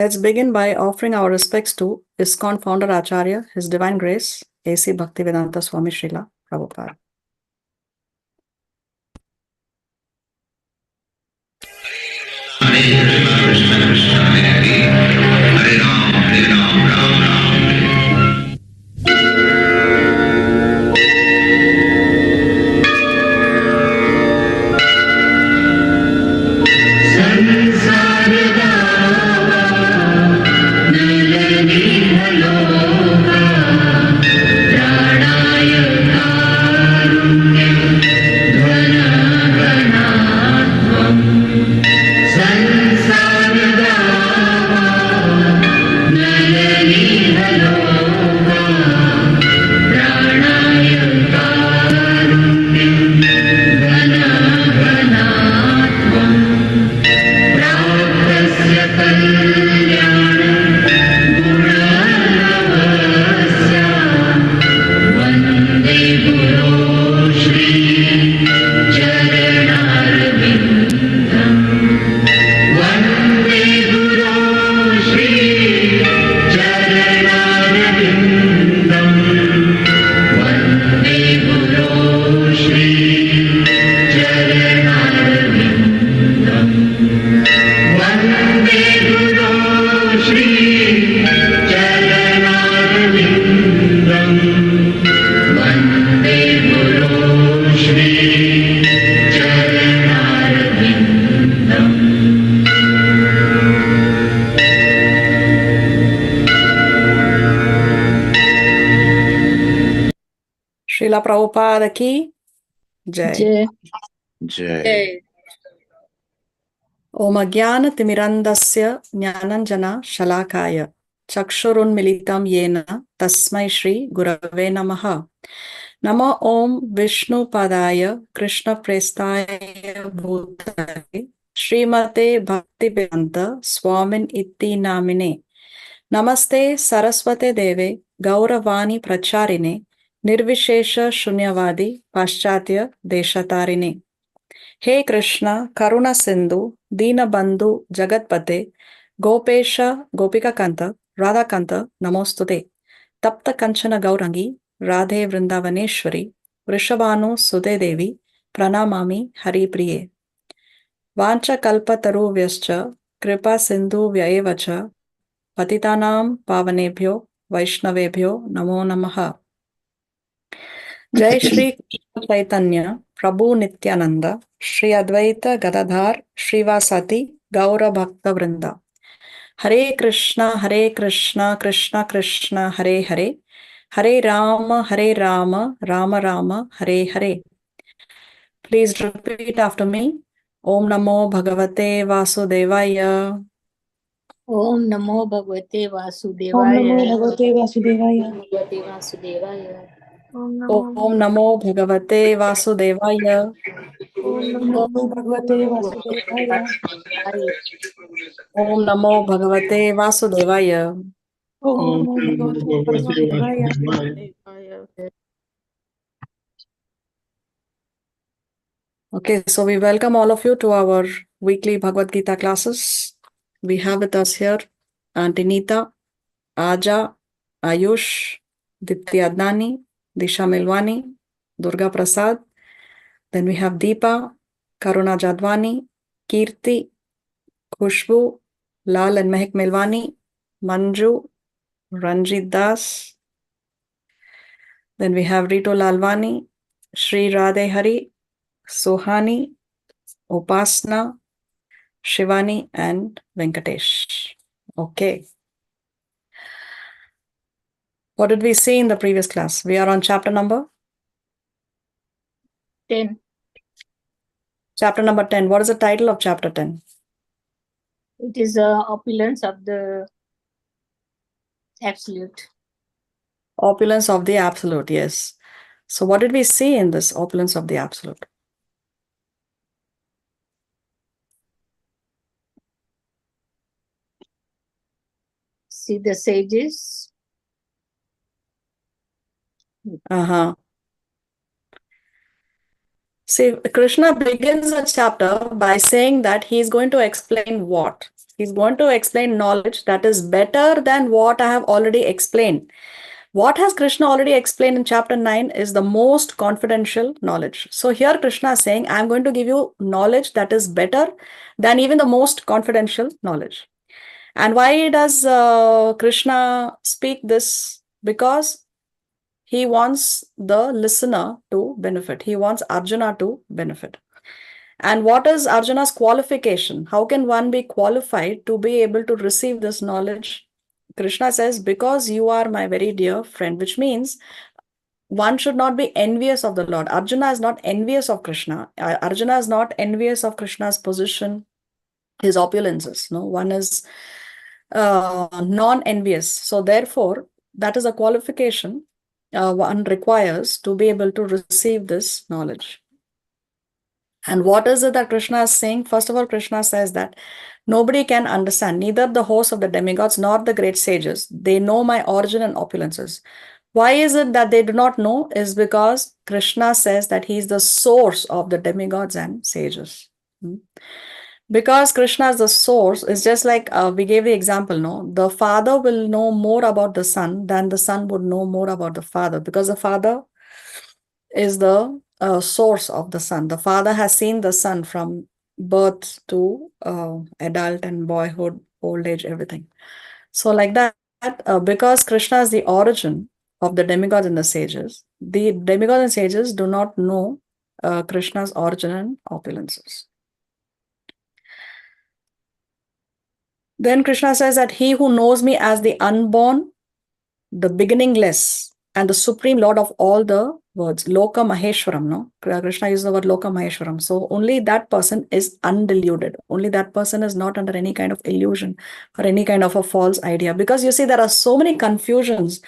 Let's begin by offering our respects to ISKCON founder Acharya, His Divine Grace, A.C. Bhaktivedanta Swami Srila Prabhupada. Srila Prabhupada ki Jai. Jai. Jai. Om Agyana Timirandasya Jnananjana Shalakaya Chakshurunmilitam Yena Tasmai Shri Gurave Namaha. Nama Om Vishnu Padaya Krishna Prestaya Bhutale Srimate Bhaktivedanta Swamin Itti Namine. Namaste Saraswate Deve Gauravani Pracharine Nirvishesha Shunyavadi Paschatya Deshatarine. He Krishna Karuna Sindhu Dina Bandhu Jagatpate Gopesha Gopika Kanta Radha Kanta Namostute Tapta Kanchana Gaurangi Radhe Vrindavaneshwari Vrishabhanu Sude Devi Pranamami Hari Priye Vancha Kalpataru Vyascha Kripa Sindhu Vyayevacha Patitanam Pavanebhyo Vaishnavebhyo Namo Namaha. Jai Shri Chaitanya Prabhu Nityananda Shri Advaita Gadadhar Shrivasati Gaura Bhakta Vrinda. Hare Krishna Krishna Krishna Hare Hare Hare Rama Rama Rama Hare Hare. Please repeat after me. Om Namo Bhagavate Vasudevaya. Om Namo Bhagavate Om Vasudevaya. Namo Bhagavate Vasudevaya. Bhagavate Vasudevaya. Om Namo Bhagavate Vasudevaya. Om Namo Bhagavate Vasudevaya. Om Namo Bhagavate Vasudevaya. Om Namo Bhagavate Vasudevaya. Okay, so we welcome all of you to our weekly Bhagavad Gita classes. We have with us here Aunty Neeta, Aja, Ayush, Dipti Adnani, Disha Milwani, Durga Prasad. Then we have Deepa, Karuna Jadwani, Kirti, Khushbu, Lal and Mehak Milwani, Manju, Ranjit Das. Then we have Rito Lalwani, Sri Radhe Hari, Sohani, Upasna, Shivani, and Venkatesh. Okay. What did we see in the previous class? We are on chapter number 10. Chapter number 10. What is the title of chapter 10? It is opulence of the absolute. Opulence of the absolute, yes. So what did we see in this opulence of the absolute? See the sages. See, Krishna begins a chapter by saying that he is going to explain what? He's going to explain knowledge that is better than what I have already explained. What has Krishna already explained in chapter 9 is the most confidential knowledge. So here Krishna is saying, I'm going to give you knowledge that is better than even the most confidential knowledge. And why does Krishna speak this? Because he wants the listener to benefit. He wants Arjuna to benefit. And what is Arjuna's qualification? How can one be qualified to be able to receive this knowledge? Krishna says, because you are my very dear friend, which means one should not be envious of the Lord. Arjuna is not envious of Krishna. Arjuna is not envious of Krishna's position, his opulences. No, one is non-envious. So therefore, that is a qualification one requires to be able to receive this knowledge. And what is it that Krishna is saying? First of all, Krishna says that nobody can understand, neither the hosts of the demigods nor the great sages. They know my origin and opulences. Why is it that they do not know? Is because Krishna says that he is the source of the demigods and sages. Because Krishna is the source, it's just like we gave the example, no? The father will know more about the son than the son would know more about the father, because the father is the source of the son. The father has seen the son from birth to adult and boyhood, old age, everything. So like that, because Krishna is the origin of the demigods and the sages, the demigods and sages do not know Krishna's origin and opulences. Then Krishna says that he who knows me as the unborn, the beginningless, and the supreme lord of all the words, Loka Maheshwaram, no? Krishna uses the word Loka Maheshwaram. So only that person is undeluded. Only that person is not under any kind of illusion or any kind of a false idea. Because you see, there are so many confusions.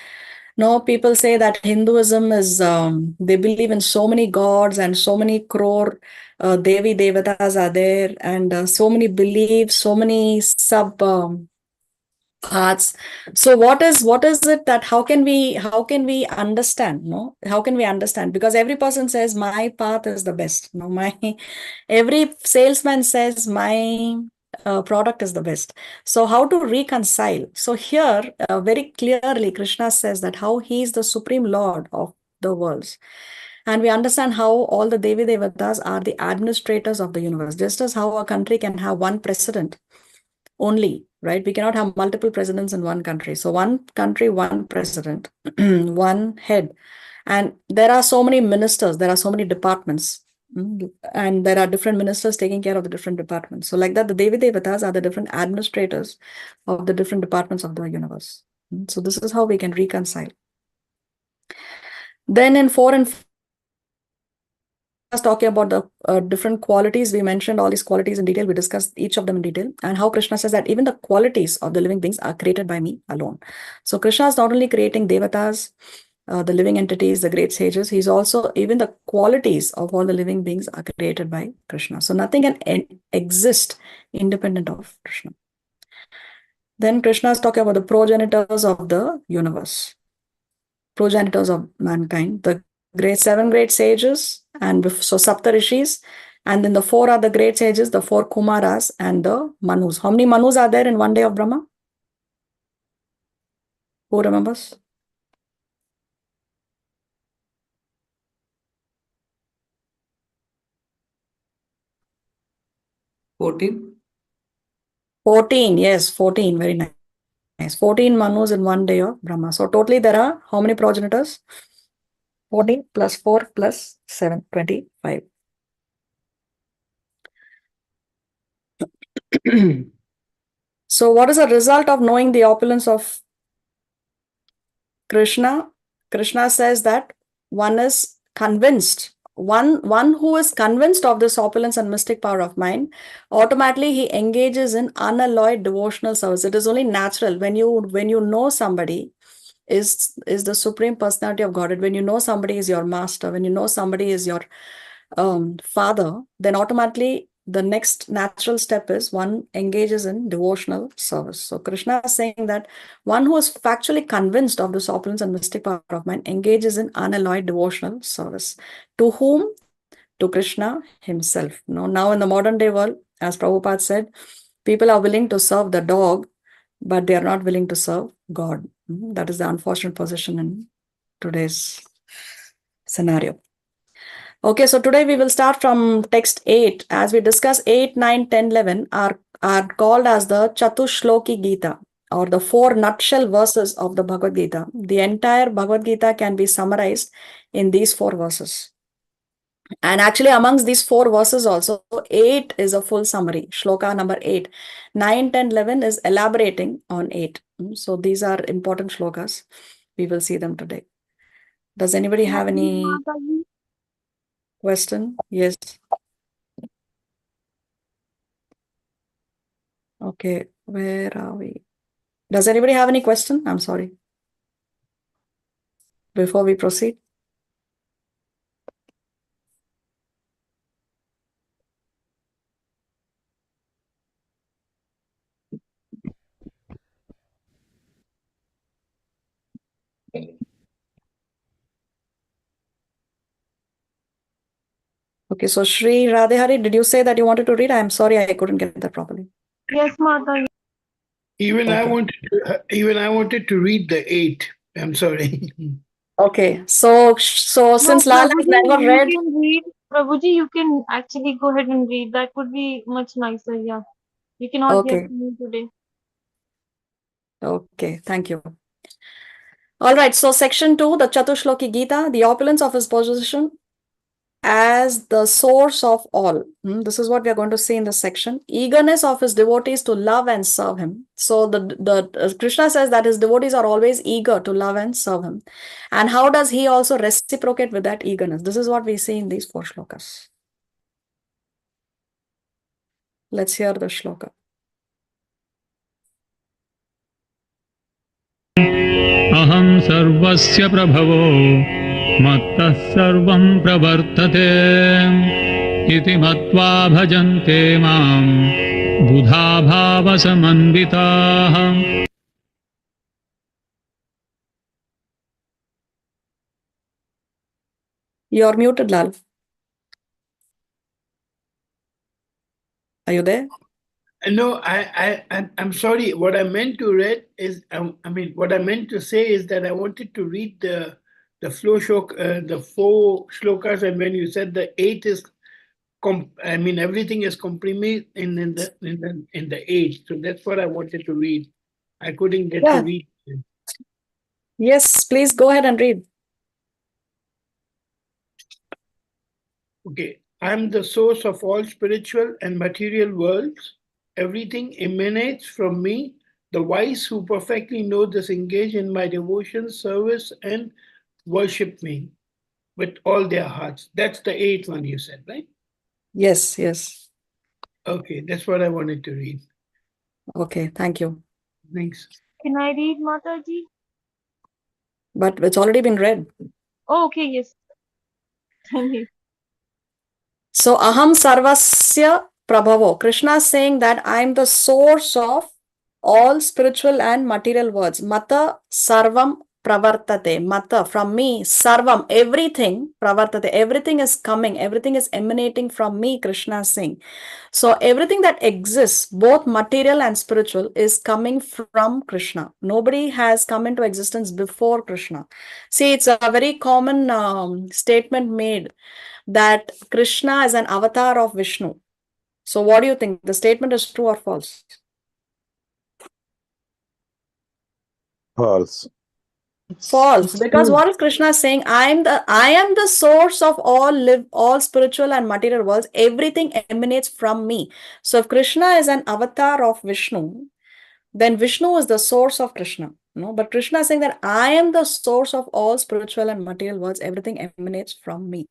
No, people say that Hinduism is, they believe in so many gods and so many crore Devi Devatas are there, and so many beliefs, so many sub paths. So what is it that how can we understand? No, how can we understand? Because every person says my path is the best. No, every salesman says my product is the best. So how to reconcile? So here very clearly Krishna says that how he is the supreme lord of the worlds. And we understand how all the Devi Devatas are the administrators of the universe. Just as how a country can have one president only, right? We cannot have multiple presidents in one country. So one country, one president, one head. And there are so many ministers, there are so many departments, and there are different ministers taking care of the different departments. So like that, the Devi Devatas are the different administrators of the different departments of the universe. So this is how we can reconcile. Then in 4 and 5, talking about the different qualities. We mentioned all these qualities in detail. We discussed each of them in detail, and how Krishna says that even the qualities of the living beings are created by me alone. So Krishna is not only creating devatas, the living entities, the great sages, he's also, even the qualities of all the living beings are created by Krishna. So nothing can exist independent of Krishna. Then Krishna is talking about the progenitors of the universe, progenitors of mankind, the seven great sages, and so Sapta Rishis, and then the 4 are the great sages, the 4 Kumaras, and the Manus. How many Manus are there in one day of Brahma? Who remembers? $14. 14, yes, 14, very nice. 14 Manus in one day of Brahma. So totally there are how many progenitors? 14 plus 4 plus 7, 25. So what is the result of knowing the opulence of Krishna? Krishna says that one is convinced, one who is convinced of this opulence and mystic power of mind, automatically he engages in unalloyed devotional service. It is only natural when you know somebody is the supreme personality of Godhead, when you know somebody is your master, when you know somebody is your father, then automatically the next natural step is one engages in devotional service. So Krishna is saying that one who is factually convinced of this opulence and mystic power of mind engages in unalloyed devotional service. To whom? To Krishna himself. Now in the modern day world, as Prabhupada said, People are willing to serve the dog, but they are not willing to serve God. That is the unfortunate position in today's scenario. Okay, so today we will start from text 8. As we discuss 8, 9, 10, 11 are called as the Chatushloki Gita, or the 4 nutshell verses of the Bhagavad Gita. The entire Bhagavad Gita can be summarized in these 4 verses. And actually amongst these 4 verses also, 8 is a full summary, shloka number 8. 9, 10, 11 is elaborating on 8. So these are important shlokas. We will see them today. Does anybody have any question? Yes. Okay, where are we? Does anybody have any question? I'm sorry. Before we proceed. Okay, so Shri Radhehari, did you say that you wanted to read? I'm sorry, I couldn't get that properly. Yes, Mata. Even I Okay. wanted to read the 8. I'm sorry. Okay, so since Lala has never read, You can read. Prabhuji, you can actually go ahead and read. That would be much nicer. Yeah. You cannot hear okay, from me today. okay, thank you. All right, so section 2, the Chatushloki Gita, the opulence of his position as the source of all. This is what we are going to see in this section. Eagerness of his devotees to love and serve him. So the Krishna says that his devotees are always eager to love and serve him. And how does he also reciprocate with that eagerness? This is what we see in these 4 shlokas. Let's hear the shloka. अहं सर्वस्य प्रभवो मत्तः सर्वं प्रवर्तते इति मत्वा भजन्ते मां बुधा भावसमन्विताः. You're muted, Lal. Are you there? No, I'm sorry. What I meant to read is, what I meant to say is that I wanted to read the flow shok, the 4 shlokas, and when you said the 8 is, everything is comprimé in the 8. So that's what I wanted to read. I couldn't get to read. Yes, please go ahead and read. Okay. I'm the source of all spiritual and material worlds. Everything emanates from me. The wise who perfectly know this engage in my devotion, service, and worship me with all their hearts. That's the 8th one you said, right? Yes, yes. Okay, that's what I wanted to read. Okay, thank you. Thanks. Can I read, Mataji? But it's already been read. Oh, okay, yes. Thank you. So, aham sarvasya prabhavo. Krishna is saying that I am the source of all spiritual and material worlds. Mata sarvam pravartate. Mata, from me, sarvam, everything pravartate. Everything is coming, everything is emanating from me, Krishna is saying. So, everything that exists, both material and spiritual, is coming from Krishna. Nobody has come into existence before Krishna. See, it's a very common statement made that Krishna is an avatar of Vishnu. So what do you think? The statement is true or false? False. False. Because what is Krishna saying? I am the source of all spiritual and material worlds. Everything emanates from me. So if Krishna is an avatar of Vishnu, then Vishnu is the source of Krishna. No, but Krishna is saying that I am the source of all spiritual and material worlds. Everything emanates from me.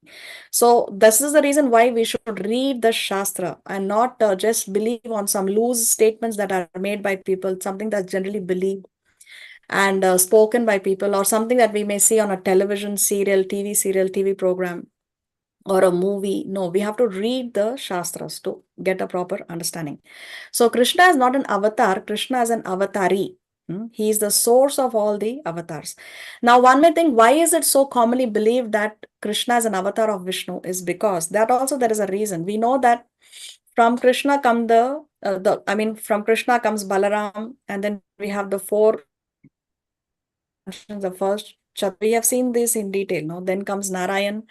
So this is the reason why we should read the Shastra and not just believe on some loose statements that are made by people, something that's generally believed and spoken by people, or something that we may see on a television serial, TV program, or a movie. No, we have to read the Shastras to get a proper understanding. So Krishna is not an avatar, Krishna is an avatari. He is the source of all the avatars. Now, one may think, why is it so commonly believed that Krishna is an avatar of Vishnu? Is because that also there is a reason. We know that from Krishna come from Krishna comes Balaram, and then we have the four. The first, we have seen this in detail. No, then comes Narayan,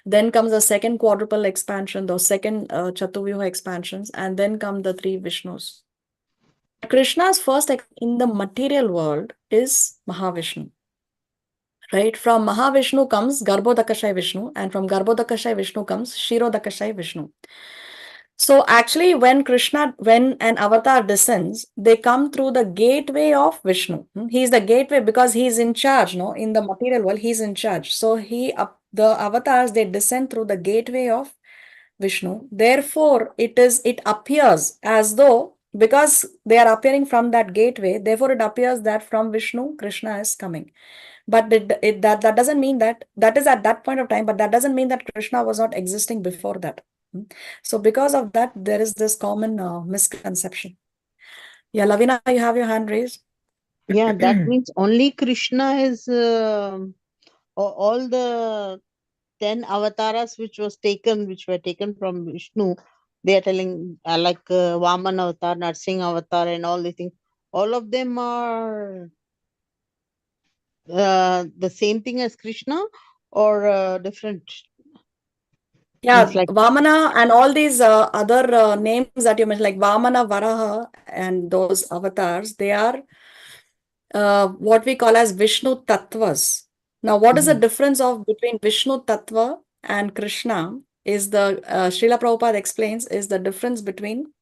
then comes the second quadruple expansion, those second Chatuvyuha expansions, and then come the three Vishnus. Krishna's first in the material world is Mahavishnu. Right? From Mahavishnu comes Garbhodakashayi Vishnu, and from Garbhodakashayi Vishnu comes Shirodakashayi Vishnu. So actually, when an avatar descends, they come through the gateway of Vishnu. He is the gateway because he is in charge. No, in the material world, he is in charge. So the avatars, they descend through the gateway of Vishnu. Therefore, it appears as though, because they are appearing from that gateway, therefore it appears that from Vishnu, Krishna is coming. But that doesn't mean that is at that point of time, but that doesn't mean that Krishna was not existing before that. So because of that, there is this common misconception. Yeah, Lavina, you have your hand raised. Yeah, that means only Krishna is all the 10 avatars which were taken from Vishnu. They are telling like Vaman avatar, Narsingh avatar, and all these things. All of them are the same thing as Krishna, or different? Yeah, It's like Vamana and all these other names that you mentioned, like Vamana, Varaha, and those avatars, they are what we call as Vishnu Tattvas. Now, what is the difference between Vishnu Tattva and Krishna? Is the Srila Prabhupada explains is the difference between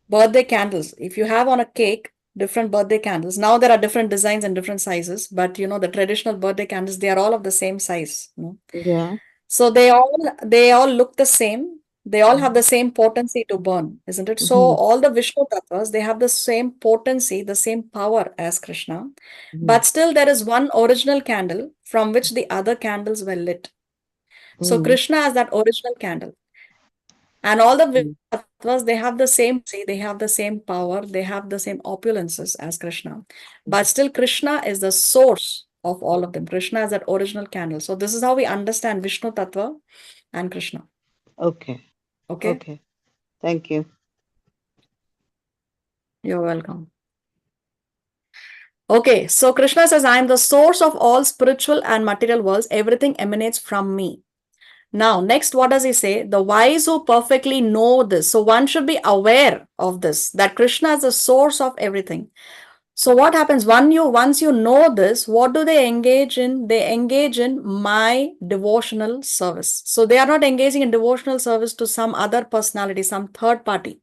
birthday candles. If you have on a cake different birthday candles, now there are different designs and different sizes, but the traditional birthday candles, they are all of the same size. yeah. So they all look the same. They all have the same potency to burn, isn't it? So all the Vishnu Tattvas, they have the same potency, the same power as Krishna. But still there is one original candle from which the other candles were lit. So Krishna has that original candle. And all the Vishnu Tattvas, they have the same, they have the same power, they have the same opulences as Krishna. But still Krishna is the source of all of them. Krishna is that original candle. So this is how we understand Vishnu Tattva and Krishna. Okay. Okay. Thank you. You're welcome. Okay, so Krishna says, I am the source of all spiritual and material worlds. Everything emanates from me. Now, next, what does he say? The wise who perfectly know this. So one should be aware of this, that Krishna is the source of everything. So what happens once you know this, what do they engage in? They engage in my devotional service. So they are not engaging in devotional service to some other personality, some third party.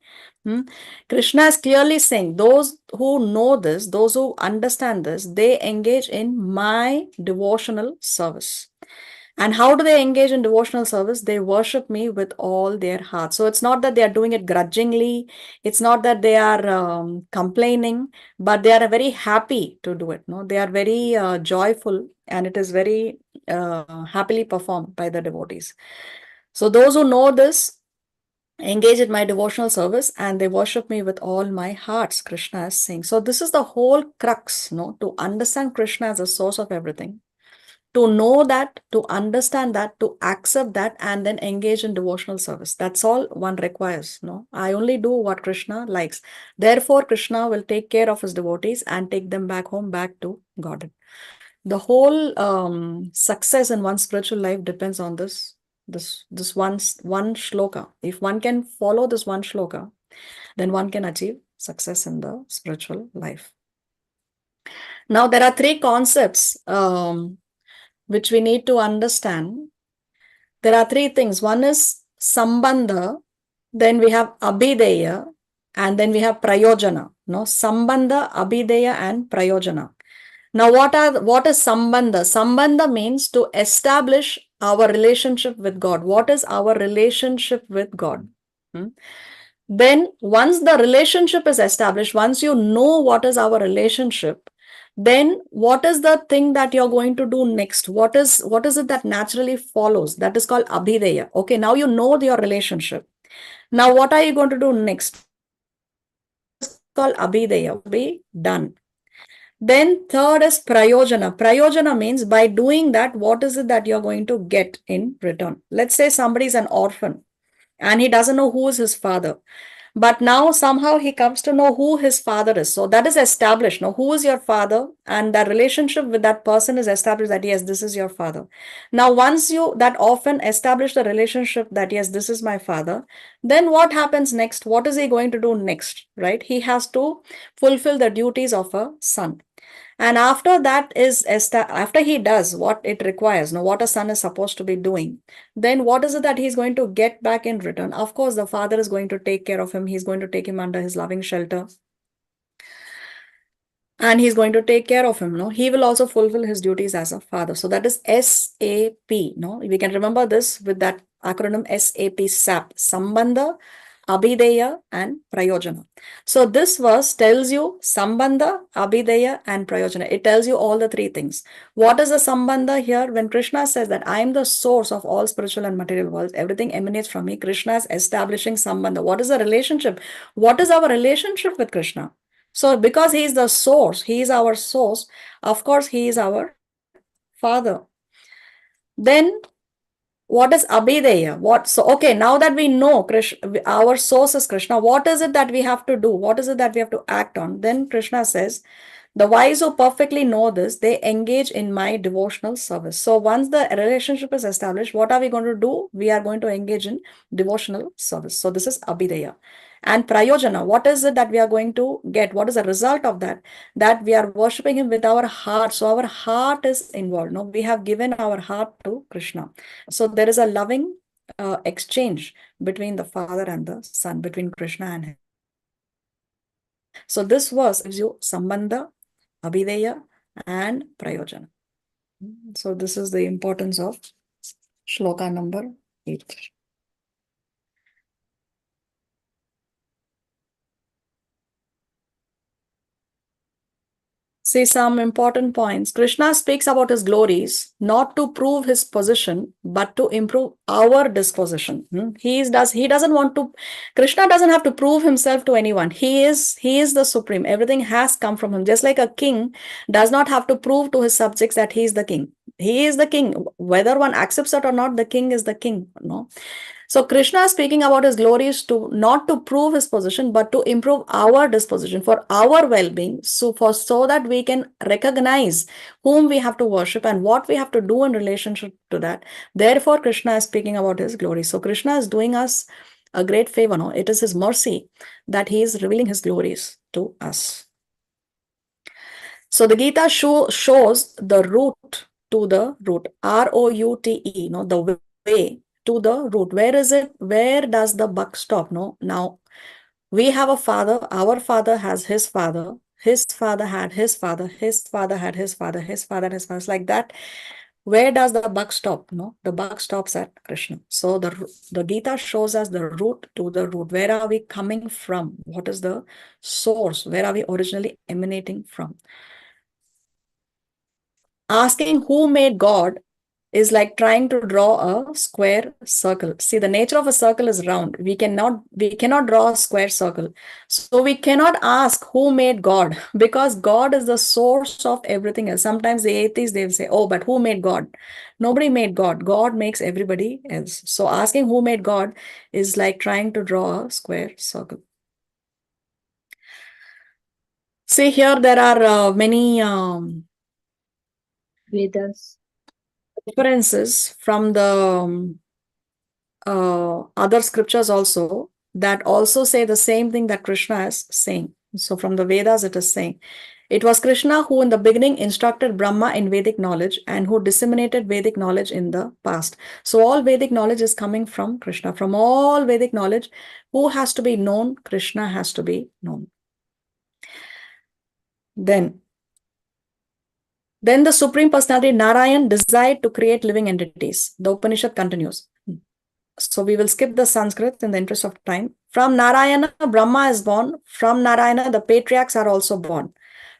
Krishna is clearly saying, those who know this, those who understand this, they engage in my devotional service. And how do they engage in devotional service? They worship me with all their heart. So it's not that they are doing it grudgingly. It's not that they are complaining, but they are very happy to do it. No, they are very joyful, and it is very happily performed by the devotees. So those who know this engage in my devotional service, and they worship me with all my hearts, Krishna is saying. So this is the whole crux, to understand Krishna as the source of everything. To know that, to understand that, to accept that, and then engage in devotional service. That's all one requires. I only do what Krishna likes. Therefore, Krishna will take care of his devotees and take them back home, back to Godhead. The whole success in one's spiritual life depends on this one shloka. If one can follow this one shloka, then one can achieve success in the spiritual life. Now, there are three concepts which we need to understand. There are three things. One is sambandha, then we have abhideya, and then we have prayojana. Sambandha, abhideya, and prayojana. Now, what is sambandha? Sambandha means to establish our relationship with God. What is our relationship with God? Then once the relationship is established, once you know what is our relationship, then what is the thing that you're going to do next? What is it that naturally follows? That is called abhideya. Okay, now you know your relationship. Now what are you going to do next? It's called abhideya, be done. Then third is prayojana. Prayojana means by doing that, what is it that you're going to get in return? Let's say somebody is an orphan and he doesn't know who is his father. But now somehow he comes to know who his father is. So that is established. Now, who is your father? And that relationship with that person is established that yes, this is your father. Now, once you that often establish the relationship that yes, this is my father, then what happens next? What is he going to do next? Right? He has to fulfill the duties of a son. And after that is after he does what it requires, now what a son is supposed to be doing, then what is it that he's going to get back in return? Of course, the father is going to take care of him. He's going to take him under his loving shelter. And he's going to take care of him. No, he will also fulfill his duties as a father. So that is SAP. No, we can remember this with that acronym SAP, SAP, Sambandha, Abhideya, and Prayojana. So this verse tells you Sambandha, Abhideya, and Prayojana. It tells you all the three things. What is the Sambandha here? When Krishna says that I am the source of all spiritual and material worlds, everything emanates from me, Krishna is establishing Sambandha. What is the relationship? What is our relationship with Krishna? So because he is the source, he is our source, of course, he is our father. Then what is Abhideya? Okay, now that we know Krishna, our source is Krishna, what is it that we have to do? What is it that we have to act on? Then Krishna says, the wise who perfectly know this, they engage in my devotional service. So once the relationship is established, what are we going to do? We are going to engage in devotional service. So this is Abhideya. And Prayojana, what is it that we are going to get? What is the result of that? That we are worshipping him with our heart. So our heart is involved. No, we have given our heart to Krishna. So there is a loving exchange between the father and the son, between Krishna and him. So this verse gives you Sambandha, Abhideya, and Prayojana. So this is the importance of shloka number 8. See some important points. Krishna speaks about his glories, not to prove his position, but to improve our disposition. He doesn't want to, Krishna doesn't have to prove himself to anyone. He is the supreme. Everything has come from him. Just like a king does not have to prove to his subjects that he is the king. He is the king. Whether one accepts it or not, the king is the king. No. So Krishna is speaking about his glories to not to prove his position, but to improve our disposition for our well-being. So that we can recognize whom we have to worship and what we have to do in relationship to that. Therefore, Krishna is speaking about his glory. So Krishna is doing us a great favor. No, it is his mercy that he is revealing his glories to us. So the Gita shows the route to the root. ROUTE. No, the way to the root. Where is it? Where does the buck stop? No, now we have a father. Our father has his father. His father had his father. His father had his father. His father had his father. It's like that. Where does the buck stop? No, the buck stops at Krishna. So the Gita shows us the route to the root. Where are we coming from? What is the source? Where are we originally emanating from? Asking who made God is like trying to draw a square circle. See, the nature of a circle is round. We cannot draw a square circle. So we cannot ask who made God, because God is the source of everything else. Sometimes the atheists, they will say, oh, but who made God? Nobody made God. God makes everybody else. So asking who made God is like trying to draw a square circle. See, here there are many Vedas. differences from the other scriptures also that also say the same thing that Krishna is saying. So from the Vedas it is saying, it was Krishna who in the beginning instructed Brahma in Vedic knowledge and who disseminated Vedic knowledge in the past. So all Vedic knowledge is coming from Krishna. From all Vedic knowledge, who has to be known? Krishna has to be known. Then the Supreme Personality Narayan desired to create living entities. The Upanishad continues. So we will skip the Sanskrit in the interest of time. From Narayana, Brahma is born. From Narayana, the patriarchs are also born.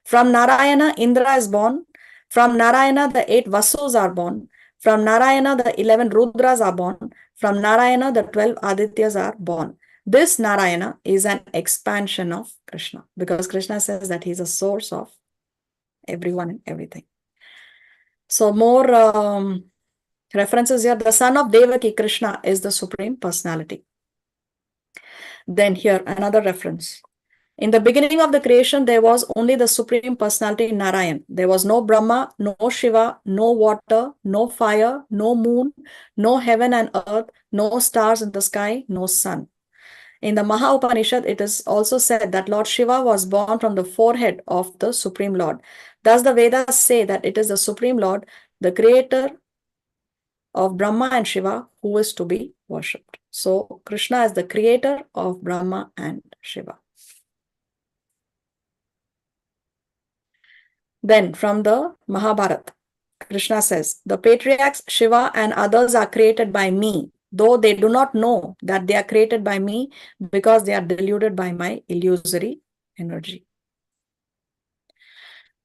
From Narayana, Indra is born. From Narayana, the 8 Vasus are born. From Narayana, the 11 Rudras are born. From Narayana, the 12 Adityas are born. This Narayana is an expansion of Krishna, because Krishna says that he is a source of everyone and everything. So more references here. The son of Devaki, Krishna, is the Supreme Personality. Then here, another reference. In the beginning of the creation, there was only the Supreme Personality Narayan. There was no Brahma, no Shiva, no water, no fire, no moon, no heaven and earth, no stars in the sky, no sun. In the Maha Upanishad, it is also said that Lord Shiva was born from the forehead of the Supreme Lord. Thus, the Vedas say that it is the Supreme Lord, the creator of Brahma and Shiva, who is to be worshipped. So, Krishna is the creator of Brahma and Shiva. Then from the Mahabharata, Krishna says, the patriarchs Shiva and others are created by me, though they do not know that they are created by me because they are deluded by my illusory energy.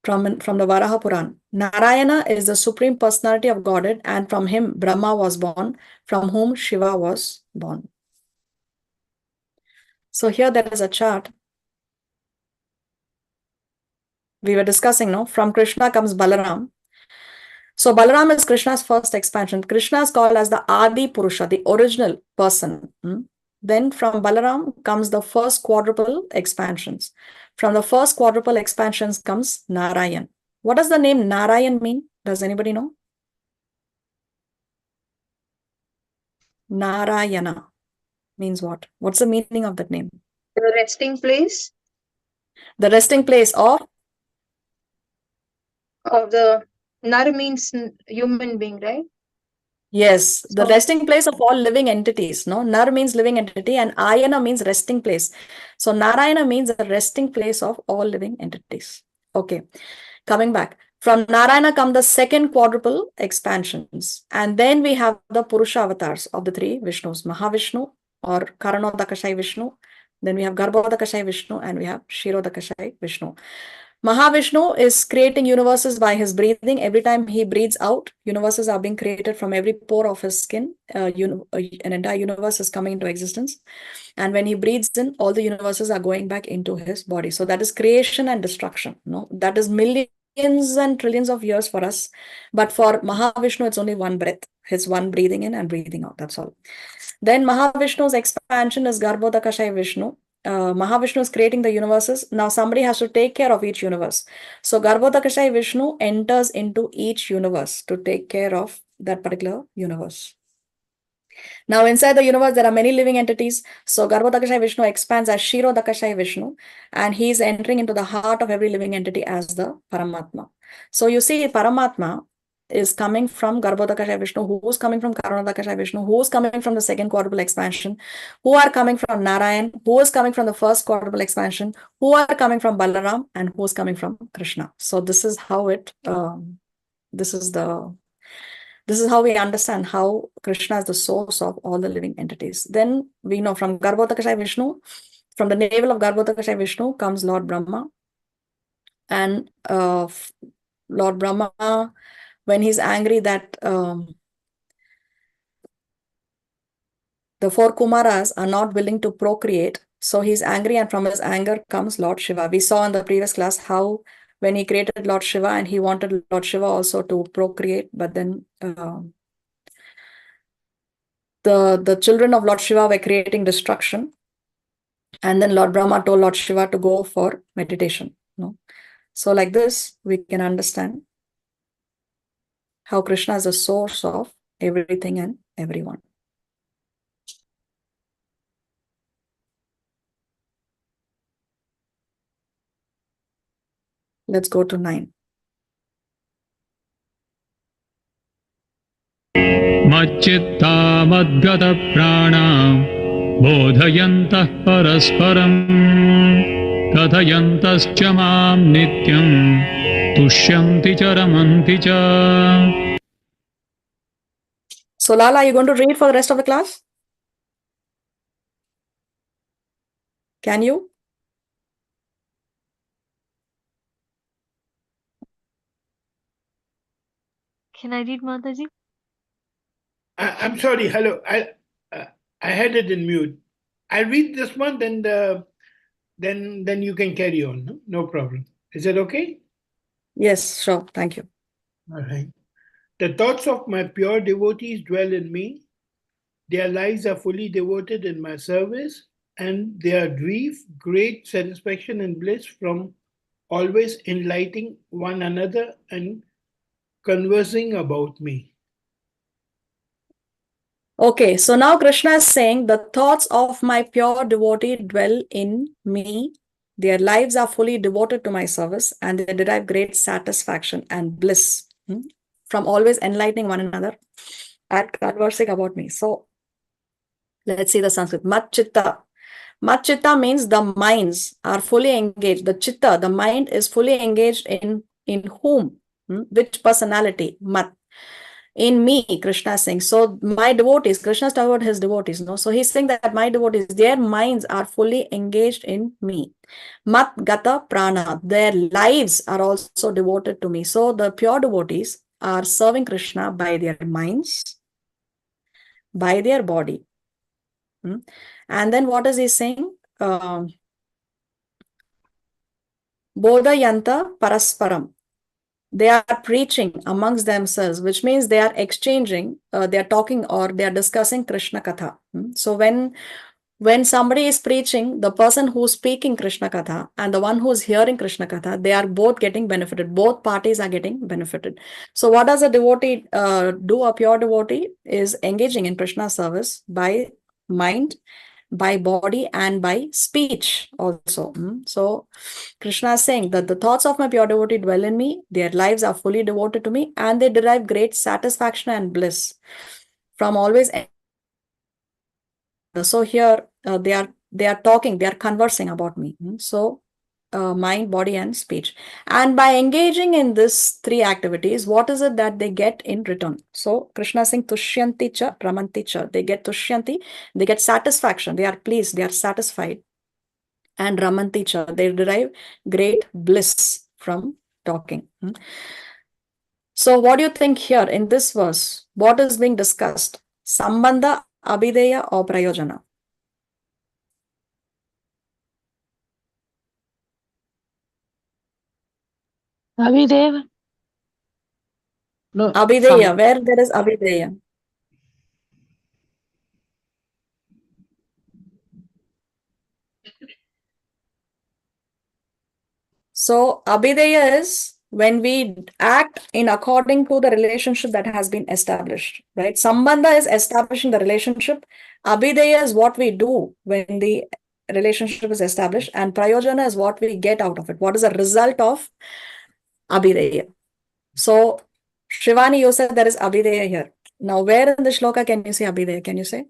From the Varaha Puran, Narayana is the supreme personality of Godhead, and from him Brahma was born, from whom Shiva was born. So here there is a chart. We were discussing, no? From Krishna comes Balaram. So Balaram is Krishna's first expansion. Krishna is called as the Adi Purusha, the original person. Then from Balaram comes the first quadruple expansions. From the first quadruple expansions comes Narayan. What does the name Narayan mean? Does anybody know? Narayana means what? What's the meaning of that name? The resting place The resting place of the Nar means human being, right? Yes, the So- resting place of all living entities. No, Nar means living entity and Ayana means resting place. So Narayana means the resting place of all living entities. Okay, coming back. From Narayana come the second quadruple expansions. And then we have the Purusha avatars of the three Vishnus, Mahavishnu or Karanodakashai Vishnu. Then we have Garbhodakashai Vishnu and we have Shirodakashai Vishnu. Mahavishnu is creating universes by his breathing. Every time he breathes out, universes are being created from every pore of his skin. An entire universe is coming into existence. And when he breathes in, all the universes are going back into his body. So that is creation and destruction. No, that is millions and trillions of years for us. But for Mahavishnu, it's only one breath. His one breathing in and breathing out. That's all. Then Mahavishnu's expansion is Garbhodakashai Vishnu. Mahavishnu is creating the universes. Now somebody has to take care of each universe. So Garbhodakashai Vishnu enters into each universe to take care of that particular universe. Now inside the universe, there are many living entities. So Garbhodakashai Vishnu expands as Shirodakashai Vishnu, and he is entering into the heart of every living entity as the Paramatma. So you see, Paramatma is coming from Garbhodakashai Vishnu, who is coming from Karanodakashai Vishnu, who is coming from the second quadruple expansion, who are coming from Narayan, who is coming from the first quadruple expansion, who are coming from Balaram, and who is coming from Krishna. So this is how this is how we understand how Krishna is the source of all the living entities. Then we know from Garbhodakashai Vishnu, from the navel of Garbhodakashai Vishnu comes Lord Brahma. And Lord Brahma, when he's angry that the four Kumaras are not willing to procreate, so he's angry, and from his anger comes Lord Shiva. We saw in the previous class how when he created Lord Shiva and he wanted Lord Shiva also to procreate, but then the children of Lord Shiva were creating destruction. And then Lord Brahma told Lord Shiva to go for meditation. No? So like this, we can understand how Krishna is the source of everything and everyone. Let's go to 9. मच्चित्ता मद्गतप्राणा बोधयन्तः परस्परम् कथयन्तश्च मां नित्यं तुष्यन्ति च रमन्ति च. So Lala, are you going to read for the rest of the class? Can you? Can I read, Mataji? I'm sorry. Hello. I had it in mute. I read this one, then then you can carry on. No, no problem. Is that okay? Yes, sure. Thank you. All right. The thoughts of my pure devotees dwell in me. Their lives are fully devoted in my service. and they derive great satisfaction and bliss from always enlightening one another and conversing about me. Okay, so now Krishna is saying the thoughts of my pure devotee dwell in me. Their lives are fully devoted to my service and they derive great satisfaction and bliss from always enlightening one another and conversing about me. So let's see the Sanskrit. Mat chitta. Mat chitta means the minds are fully engaged. The chitta, the mind is fully engaged in whom? Which personality? Mat. In me, Krishna is saying. So my devotees, Krishna is talking about his devotees, no? So he's saying that my devotees, their minds are fully engaged in me. Mat gata prana, their lives are also devoted to me. So the pure devotees are serving Krishna by their minds, by their body. And then what is he saying? Bodhayanta parasparam. They are preaching amongst themselves, which means they are exchanging, they are talking or they are discussing Krishna Katha. So when somebody is preaching, the person who's speaking Krishna Katha and the one who's hearing Krishna Katha, they are both getting benefited. Both parties are getting benefited. So what does a devotee do? A pure devotee is engaging in Krishna service by mind, by body and by speech also. So Krishna is saying that the thoughts of my pure devotee dwell in me, their lives are fully devoted to me, and they derive great satisfaction and bliss from always. So here they are talking, they are conversing about me. So mind, body, and speech. And by engaging in these three activities, what is it that they get in return? So Krishna is saying tushyanti cha ramanti cha. They get tushyanti, they get satisfaction, they are pleased, they are satisfied. And ramanti cha, they derive great bliss from talking. So what do you think here in this verse? What is being discussed? Sambandha, abhideya, or prayojana? Abhidev. No, Abhideya, where there is abhideya? So abhideya is when we act in according to the relationship that has been established, right? Sambandha is establishing the relationship. Abhideya is what we do when the relationship is established, and prayojana is what we get out of it. What is the result of abhideya? So Shivani, you said there is abhideya here. Now, where in the shloka can you say abhideya? Can you say?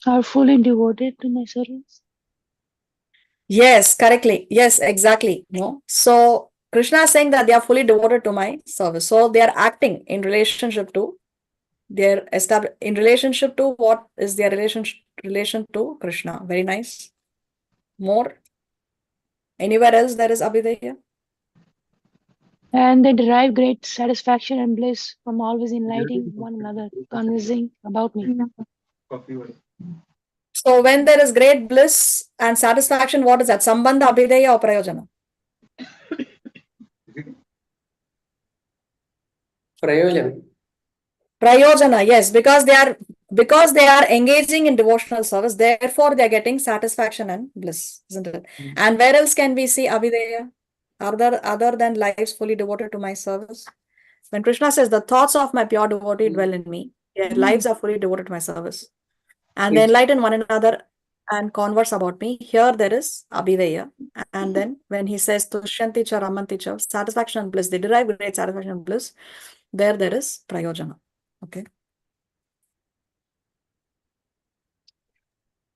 Are fully devoted to my service. Yes, correctly. Yes, exactly. No. So Krishna is saying that they are fully devoted to my service. So they are acting in relationship to their in relationship to what is their relation to Krishna. Very nice. More. Anywhere else there is abhideya here? And they derive great satisfaction and bliss from always enlightening one another, conversing about me. So when there is great bliss and satisfaction, what is that? Sambandha, abhideya, or prayojana? Prayojana. Prayojana, yes, because they are engaging in devotional service, therefore they are getting satisfaction and bliss, isn't it? And where else can we see abhideya? Other than lives fully devoted to my service? When Krishna says the thoughts of my pure devotee dwell in me, their lives are fully devoted to my service, and they enlighten one another and converse about me. Here there is abhideya. And then when he says tushyanti cha ramanti cha, satisfaction and bliss, they derive great satisfaction and bliss. There is prayojana. Okay.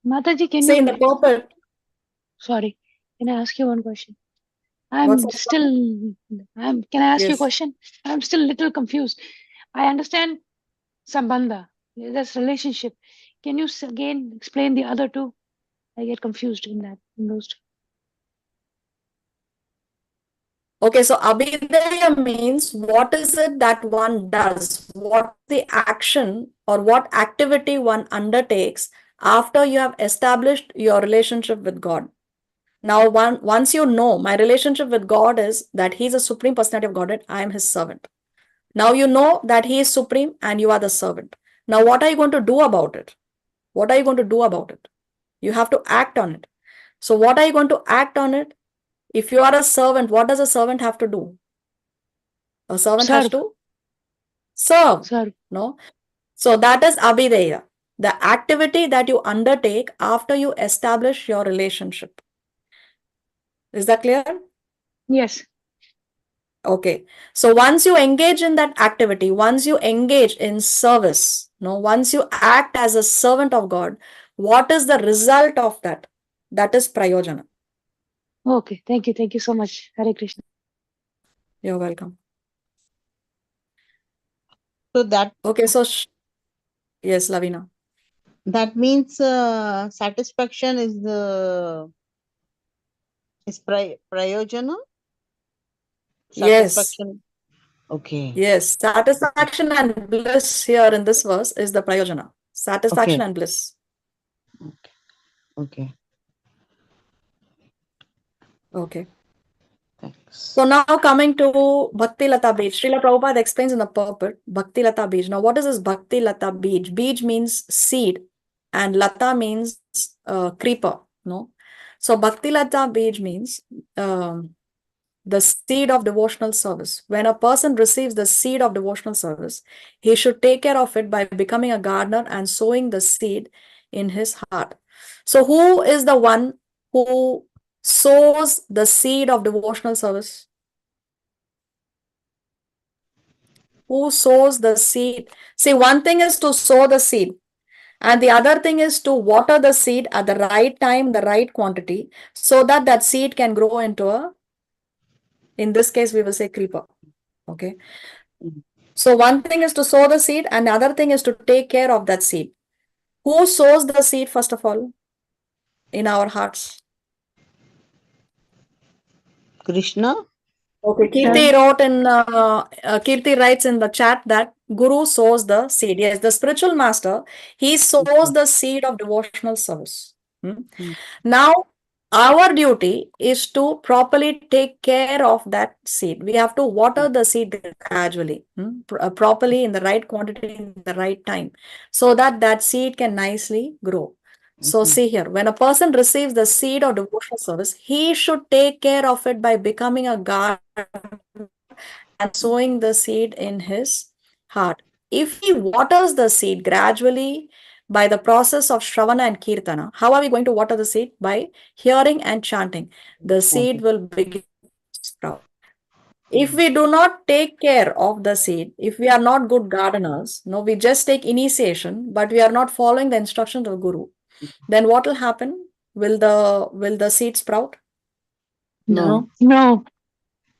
Mataji, can See, in the you? purport. Sorry, can I ask you one question? What's Can I ask you a Yes. question? I'm still a little confused. I understand sambandha, that's relationship. Can you again explain the other two? I get confused in those two. Okay, so abhideya means what is it that one does? What the action or what activity one undertakes after you have established your relationship with God? Now, once you know my relationship with God is that He's a supreme personality of Godhead, I am His servant. Now you know that He is supreme and you are the servant. Now, what are you going to do about it? What are you going to do about it? You have to act on it. So, what are you going to act on it? If you are a servant, what does a servant have to do? A servant has Serve. to serve. Serve. No? So, that is abhideya, the activity that you undertake after you establish your relationship. Is that clear? Yes. Okay. So once you engage in that activity, once you engage in service, no, once you act as a servant of God, what is the result of that? That is prayojana. Okay. Thank you. Thank you so much. Hare Krishna. You're welcome. So that Okay. So yes, Lavina. means satisfaction is the prayojana. Yes. Satisfaction. Okay. Yes. Satisfaction and bliss here in this verse is the prayojana. Satisfaction Okay. and bliss. Okay. Okay. Thanks. So now coming to Bhakti Lata Bij. Srila Prabhupada explains in the purport Bhakti Lata Bij. Now what is this Bhakti Lata Bij? Bij means seed and Lata means creeper. No. So Bhakti Lata Bij means the seed of devotional service. When a person receives the seed of devotional service, he should take care of it by becoming a gardener and sowing the seed in his heart. So who is the one who sows the seed of devotional service? Who sows the seed? See, one thing is to sow the seed, and the other thing is to water the seed at the right time, the right quantity, so that that seed can grow into in this case, we will say creeper. Okay. So one thing is to sow the seed, and the other thing is to take care of that seed. Who sows the seed, first of all, in our hearts? Krishna. Okay, Kirti wrote in Kirti writes in the chat that Guru sows the seed. Yes, the spiritual master, he sows the seed of devotional service. Now, our duty is to properly take care of that seed. We have to water the seed gradually, properly in the right quantity, in the right time, so that that seed can nicely grow. So see here, when a person receives the seed of devotional service, he should take care of it by becoming a gardener and sowing the seed in his heart. If he waters the seed gradually by the process of Shravana and Kirtana, how are we going to water the seed? By hearing and chanting. The seed will begin to sprout. If we do not take care of the seed, if we are not good gardeners, no, we just take initiation, but we are not following the instructions of Guru, then what will happen? Will the seed sprout? No. No.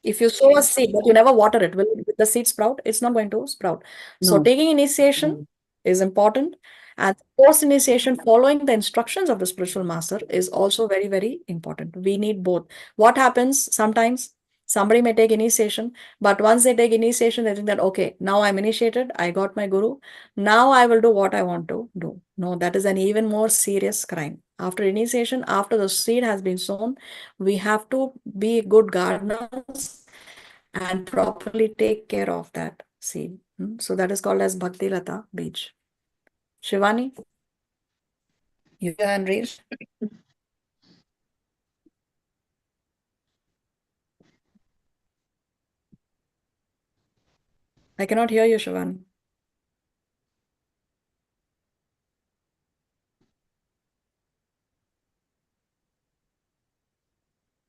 If you sow a seed but you never water it, will the seed sprout? It's not going to sprout. So No. taking initiation is important, and post initiation, following the instructions of the spiritual master is also very, very important. We need both. What happens sometimes? Somebody may take initiation, but once they take initiation, they think that, okay, now I'm initiated, I got my guru, now I will do what I want to do. No, that is an even more serious crime. After initiation, after the seed has been sown, we have to be good gardeners and properly take care of that seed. So that is called as Bhakti Lata Bij. Shivani, you can raise. I cannot hear you, Shivani.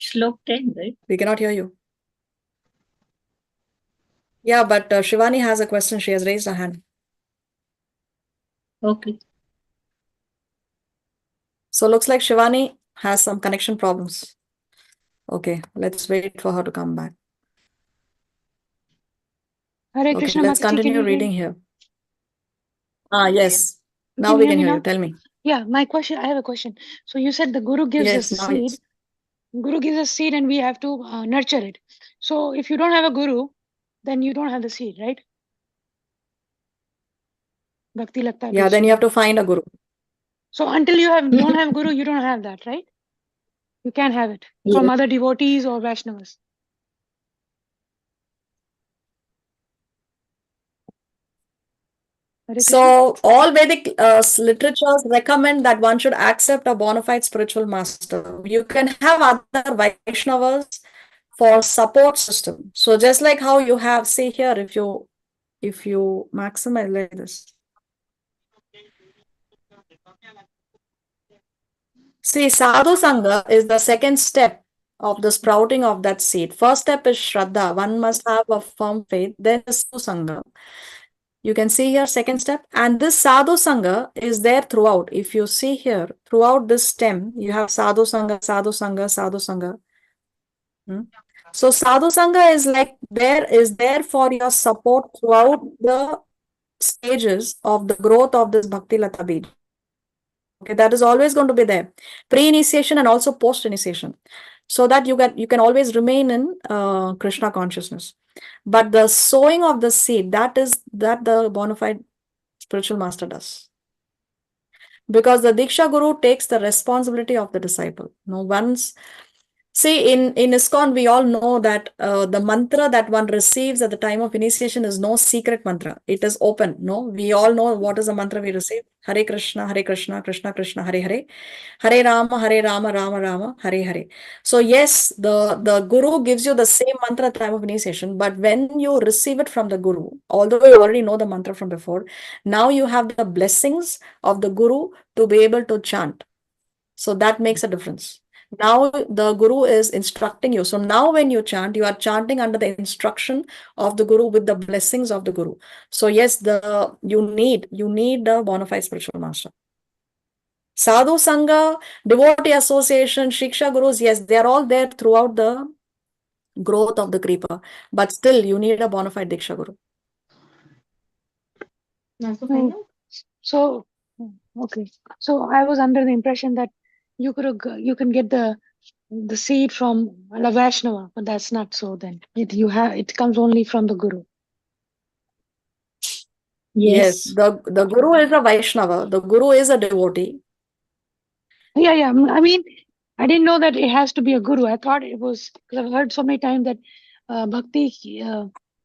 Shlok 10, right? We cannot hear you. Yeah, but Shivani has a question. She has raised her hand. Okay. So looks like Shivani has some connection problems. Okay, let's wait for her to come back. Hare Okay, Krishna, let's Mataji, can continue you hear reading me? here. Yes. You Now can we hear can me hear now? you. Tell me. Yeah, my question, I have a question. So you said the Guru gives us Yes, now seed. yes. Guru gives us seed and we have to nurture it. So if you don't have a Guru, then you don't have the seed, right? Bhakti Lata Yeah, Bij. then you have to find a guru. So until you don't have Guru, you don't have that, right? You can have it from other devotees or Vaishnavas. Hare Krishna. So all Vedic literatures recommend that one should accept a bona fide spiritual master. You can have other Vaishnavas for support system. So just like how you have, see here, if you maximize like this. See, sadhu sangha is the second step of the sprouting of that seed. First step is shraddha. One must have a firm faith. Then is sadhu sangha. You can see here second step, and this sadhu sangha is there throughout. If you see here throughout this stem, you have sadhu sangha, sadhu sangha, sadhu sangha. So sadhu sangha is like there for your support throughout the stages of the growth of this bhakti lata bead. Okay, that is always going to be there, pre-initiation and also post-initiation, so that you can always remain in Krishna consciousness. But the sowing of the seed, that the bona fide spiritual master does. Because the Diksha Guru takes the responsibility of the disciple. See, in ISKCON, we all know that the mantra that one receives at the time of initiation is no secret mantra. It is open. No, we all know what is the mantra we receive. Hare Krishna, Krishna Krishna, Hare Hare. Hare Rama, Rama Rama, Hare Hare. So yes, the Guru gives you the same mantra at the time of initiation, but when you receive it from the Guru, although you already know the mantra from before, now you have the blessings of the Guru to be able to chant. So that makes a difference. Now the Guru is instructing you. So now when you chant, you are chanting under the instruction of the Guru with the blessings of the Guru. So yes, you need the bona fide spiritual master. Sadhu Sangha, Devotee Association, Shiksha Gurus, yes, they are all there throughout the growth of the Kripa. But still, you need a bona fide Diksha Guru. So, okay. So I was under the impression that you can get the seed from a Vaishnava, but that's not so. Then it comes only from the Guru. Yes, the Guru is a Vaishnava. The Guru is a devotee. Yeah. I mean, I didn't know that it has to be a Guru. I thought it was, because I've heard so many times that bhakti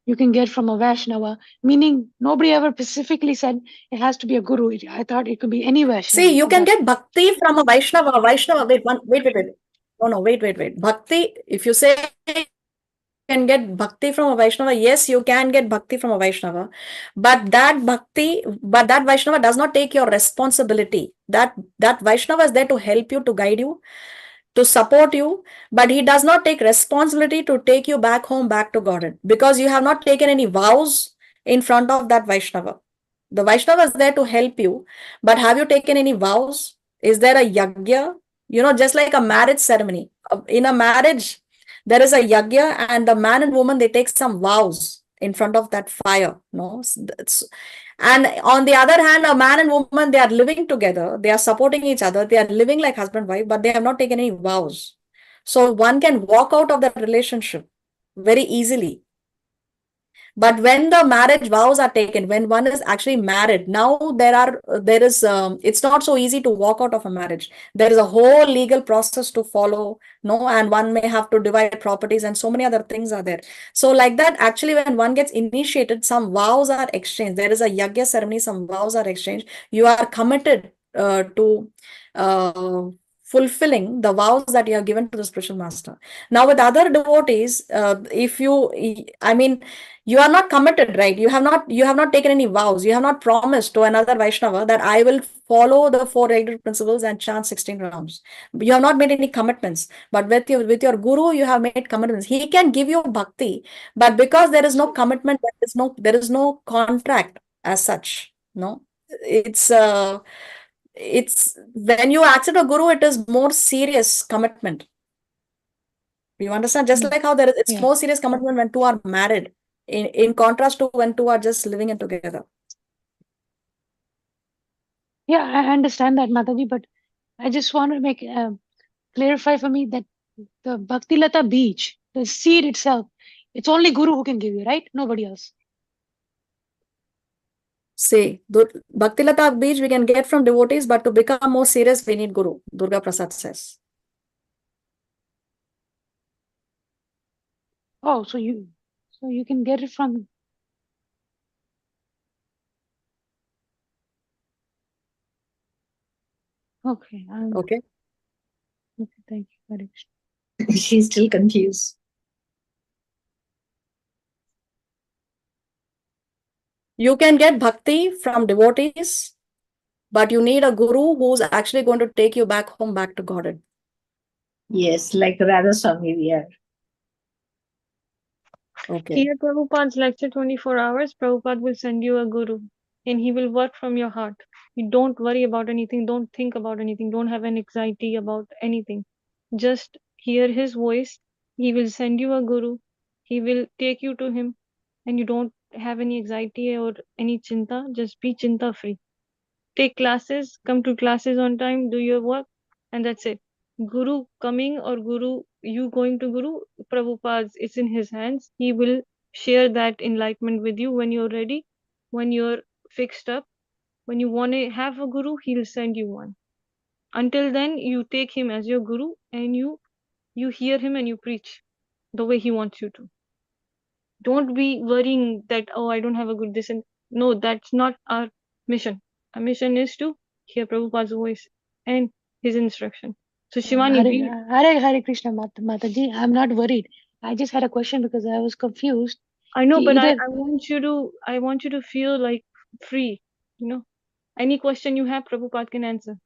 you can get from a Vaishnava, meaning nobody ever specifically said it has to be a Guru. I thought it could be any Vaishnava. See, you can get bhakti from a Vaishnava. Wait. No, wait. Bhakti, if you say you can get bhakti from a Vaishnava, yes, you can get bhakti from a Vaishnava. But that Vaishnava does not take your responsibility. That Vaishnava is there to help you, to guide you, to support you, but he does not take responsibility to take you back home, back to Godhead, because you have not taken any vows in front of that Vaishnava. The Vaishnava is there to help you, but have you taken any vows? Is there a yagya? Just like a marriage ceremony. In a marriage, there is a yagya, and the man and woman, they take some vows in front of that fire. And on the other hand, a man and woman, they are living together, they are supporting each other, they are living like husband and wife, but they have not taken any vows. So one can walk out of that relationship very easily. But when the marriage vows are taken, when one is actually married, now it's not so easy to walk out of a marriage. There is a whole legal process to follow, and one may have to divide properties, and so many other things are there. So like that, actually, when one gets initiated, some vows are exchanged. There is a yagya ceremony, some vows are exchanged. You are committed to fulfilling the vows that you have given to the spiritual master. Now with other devotees, you are not committed, right? You have not taken any vows. You have not promised to another Vaishnava that I will follow the 4 regular principles and chant 16 rounds. You have not made any commitments. But with your Guru, you have made commitments. He can give you bhakti, but because there is no commitment, there is no contract as such. No, it's when you accept a Guru, it is more serious commitment. You understand? Just like how it's more serious commitment when two are married, in contrast to when two are just living in together. Yeah, I understand that, Mataji, but I just want to make clarify for me that the Bhakti Lata Beach, the seed itself, it's only Guru who can give you, right? Nobody else. See, Bhakti Lata Beach we can get from devotees, but to become more serious, we need Guru. Durga Prasad says. Oh, so you can get it from. Okay. Okay. Okay. Thank you. Hare Krishna. She's still confused. You can get bhakti from devotees, but you need a guru who's actually going to take you back home, back to Godhead. Yes, like Radha Swami we are. Okay. Hear Prabhupada's lecture 24 hours, Prabhupada will send you a guru and he will work from your heart. You don't worry about anything, don't think about anything, don't have an anxiety about anything. Just hear his voice. He will send you a guru. He will take you to him and you don't have any anxiety or any chinta. Just be chinta free. Take classes, come to classes on time, do your work, and that's it. Guru coming or Guru, you going to Guru, Prabhupada's, it's in his hands. He will share that enlightenment with you when you're ready, when you're fixed up. When you want to have a Guru, he'll send you one. Until then, you take him as your Guru and you hear him and you preach the way he wants you to. Don't be worrying that, oh, I don't have a good this and no, that's not our mission. Our mission is to hear Prabhupada's voice and his instruction. So Shivani, Hare Krishna, Mataji. I'm not worried. I just had a question because I was confused. I know, but I Either want you to feel like free. You know, any question you have, Prabhupada can answer.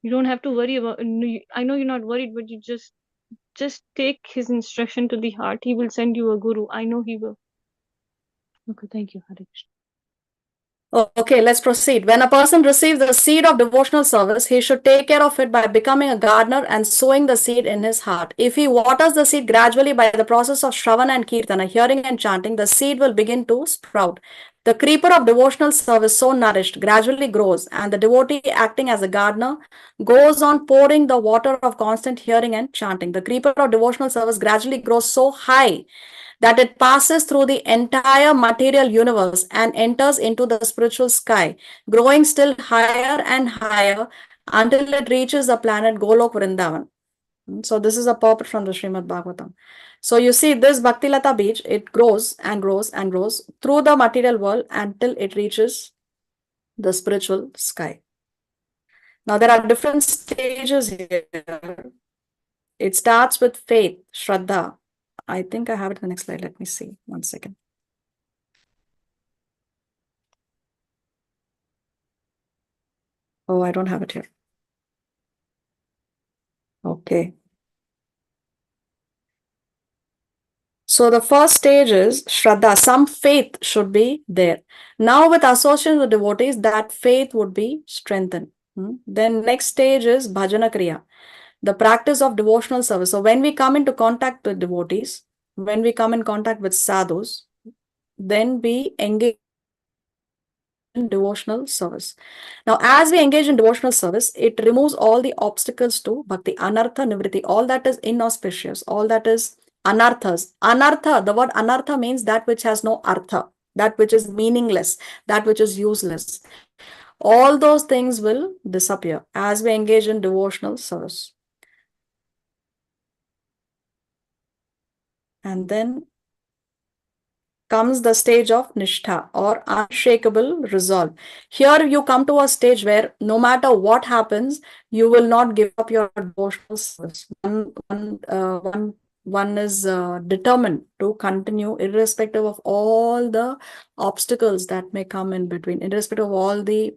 You don't have to worry about. I know you're not worried, but you just take his instruction to the heart. He will send you a guru. I know he will. Okay, thank you, Hare Krishna. Okay, let's proceed. When a person receives the seed of devotional service, he should take care of it by becoming a gardener and sowing the seed in his heart. If he waters the seed gradually by the process of Shravana and Kirtana, hearing and chanting, the seed will begin to sprout. The creeper of devotional service, so nourished, gradually grows, and the devotee, acting as a gardener, goes on pouring the water of constant hearing and chanting. The creeper of devotional service gradually grows so high that it passes through the entire material universe and enters into the spiritual sky, growing still higher and higher until it reaches the planet Golok Vrindavan. So this is a purport from the Srimad Bhagavatam. So you see this Bhaktilata beach, it grows and grows and grows through the material world until it reaches the spiritual sky. Now there are different stages here. It starts with faith, Shraddha. I think I have it in the next slide. Let me see. 1 second. Oh, I don't have it here. Okay. So the first stage is Shraddha. Some faith should be there. Now with association with devotees, that faith would be strengthened. Then next stage is Bhajana Kriya, the practice of devotional service. So when we come into contact with devotees, when we come in contact with sadhus, then we engage in devotional service. Now, as we engage in devotional service, it removes all the obstacles to bhakti, anartha, nivriti, all that is inauspicious, all that is anarthas. Anartha, the word anartha means that which has no artha, that which is meaningless, that which is useless. All those things will disappear as we engage in devotional service. And then comes the stage of nishtha or unshakable resolve. Here you come to a stage where no matter what happens, you will not give up your devotional service. One is determined to continue irrespective of all the obstacles that may come in between, irrespective of all the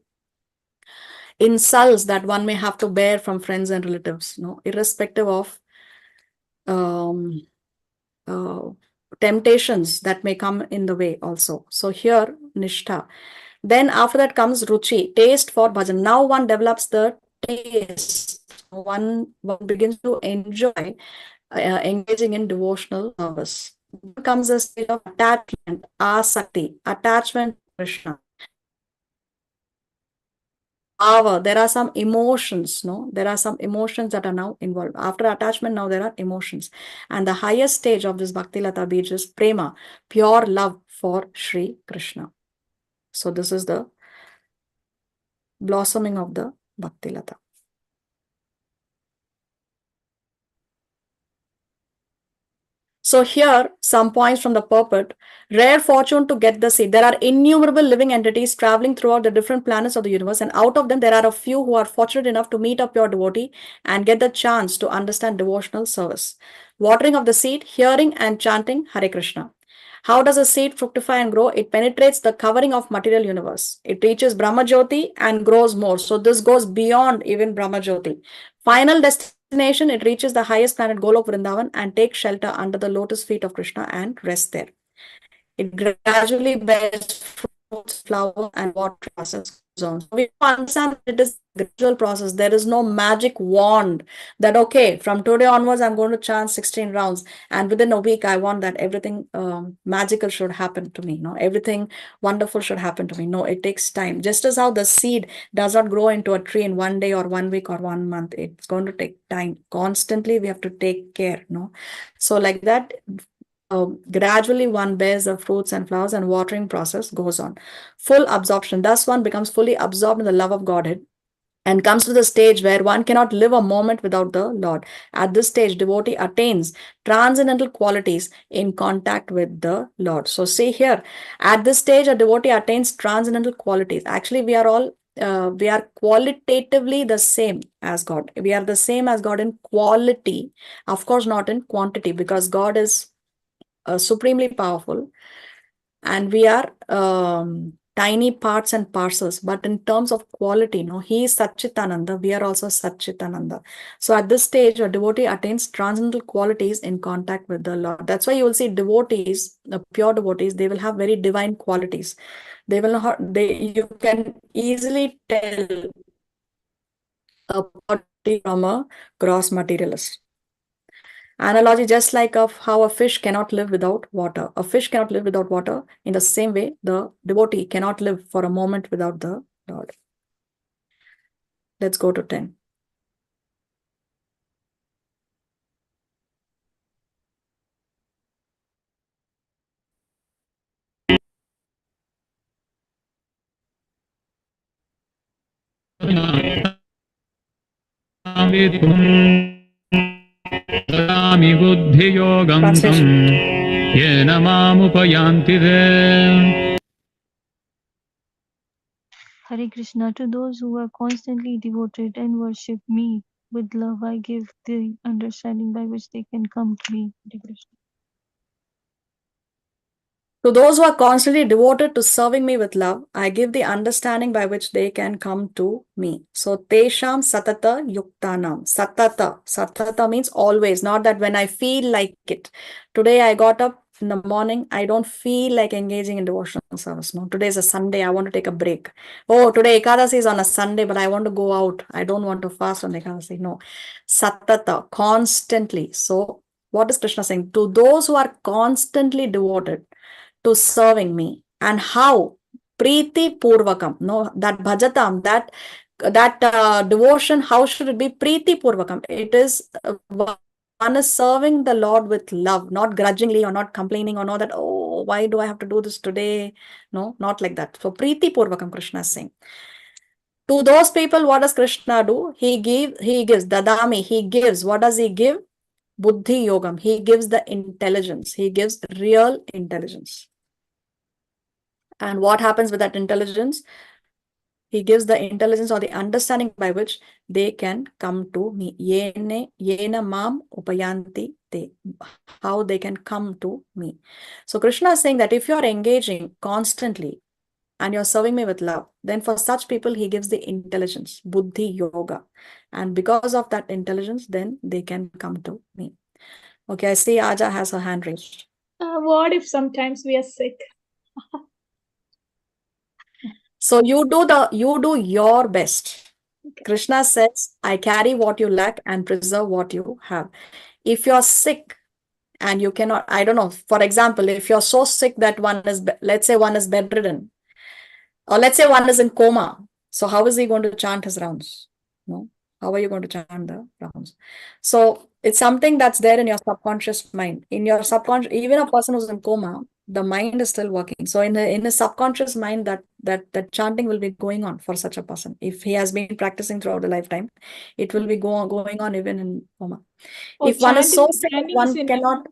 insults that one may have to bear from friends and relatives, irrespective of temptations that may come in the way also. So here, nishtha. Then after that comes ruchi, taste for bhajan. Now one develops the taste. One begins to enjoy engaging in devotional service. Then comes the state of attachment, asakti, attachment to Krishna. However, there are some emotions, there are some emotions that are now involved. After attachment, now there are emotions. And the highest stage of this Bhaktilata Beach is prema, pure love for Sri Krishna. So this is the blossoming of the Bhaktilata. So here, some points from the purport. Rare fortune to get the seed. There are innumerable living entities traveling throughout the different planets of the universe, and out of them, there are a few who are fortunate enough to meet a pure devotee and get the chance to understand devotional service. Watering of the seed, hearing and chanting Hare Krishna. How does a seed fructify and grow? It penetrates the covering of material universe. It reaches Brahma Jyoti and grows more. So this goes beyond even Brahma Jyoti. Final destination, it reaches the highest planet Golok Vrindavan and takes shelter under the lotus feet of Krishna and rests there. It gradually bears fruits, flowers, and water process goes on. So we understand that it is a gradual process. There is no magic wand that, okay, from today onwards, I'm going to chant 16 rounds, and within a week, I want that everything magical should happen to me. No, everything wonderful should happen to me. No, it takes time. Just as how the seed does not grow into a tree in one day or 1 week or 1 month, it's going to take time. Constantly, we have to take care. No, so like that. Gradually one bears the fruits and flowers and watering process goes on. Full absorption. Thus one becomes fully absorbed in the love of Godhead and comes to the stage where one cannot live a moment without the Lord. At this stage, devotee attains transcendental qualities in contact with the Lord. So see here, at this stage, a devotee attains transcendental qualities. Actually, we are all we are qualitatively the same as God. We are the same as God in quality, of course, not in quantity, because God is supremely powerful, and we are tiny parts and parcels, but in terms of quality, no, he is Satchitananda, we are also Satchitananda. So at this stage, a devotee attains transcendental qualities in contact with the Lord. That's why you will see devotees, pure devotees, they will have very divine qualities. They will not, you can easily tell a devotee from a gross materialist. Analogy just like of how a fish cannot live without water. A fish cannot live without water. In the same way, the devotee cannot live for a moment without the Lord. Let's go to 10. ददामि बुद्धियोगं तं Translation. येन मामुपयान्ति ते. Hare Krishna, to those who are constantly devoted and worship me with love, I give the understanding by which they can come to me. Hare Krishna. To those who are constantly devoted to serving me with love, I give the understanding by which they can come to me. So, Tesham Satata Yuktanam. Satata. Satata means always, not that when I feel like it. Today I got up in the morning, I don't feel like engaging in devotional service. No, today is a Sunday, I want to take a break. Oh, today Ekadasi is on a Sunday, but I want to go out. I don't want to fast on Ekadasi. No. Satata, constantly. So, what is Krishna saying? To those who are constantly devoted to serving me. And how? Preeti Purvakam. No, that bhajatam, that devotion, how should it be? Preeti Purvakam. It is one is serving the Lord with love, not grudgingly or not complaining or not that, oh, why do I have to do this today? No, not like that. So Preeti Purvakam, Krishna is saying. To those people, what does Krishna do? He gives, Dadami, he gives. What does he give? Buddhi Yogam. He gives the intelligence. He gives real intelligence. And what happens with that intelligence? He gives the intelligence or the understanding by which they can come to me. Yena mam upayanti te. How they can come to me. So Krishna is saying that if you are engaging constantly and you're serving me with love, then for such people, he gives the intelligence, buddhi yoga. And because of that intelligence, then they can come to me. Okay, I see Aja has her hand raised. What if sometimes we are sick? So you do your best. Okay. Krishna says, I carry what you lack and preserve what you have. If you're sick and you cannot, I don't know, for example, if you're so sick that let's say one is bedridden, or let's say one is in coma. So how is he going to chant his rounds? No. How are you going to chant the rounds? So it's something that's there in your subconscious mind. In your subconscious, even a person who's in coma, the mind is still working. So in the subconscious mind, that chanting will be going on for such a person. If he has been practicing throughout a lifetime, it will be going on even in coma. Oh, if one is so chanting sick, one in cannot.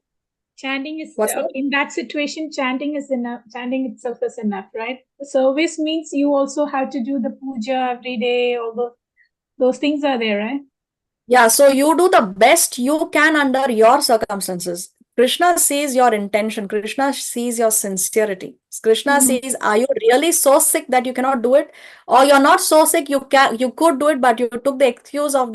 Chanting is What's that? in that situation. Chanting is enough. Chanting itself is enough, right? The service means you also have to do the puja every day. All those things are there, right? Yeah, so you do the best you can under your circumstances. Krishna sees your intention. Krishna sees your sincerity. Krishna sees, are you really so sick that you cannot do it? Or you're not so sick, you could do it, but you took the excuse of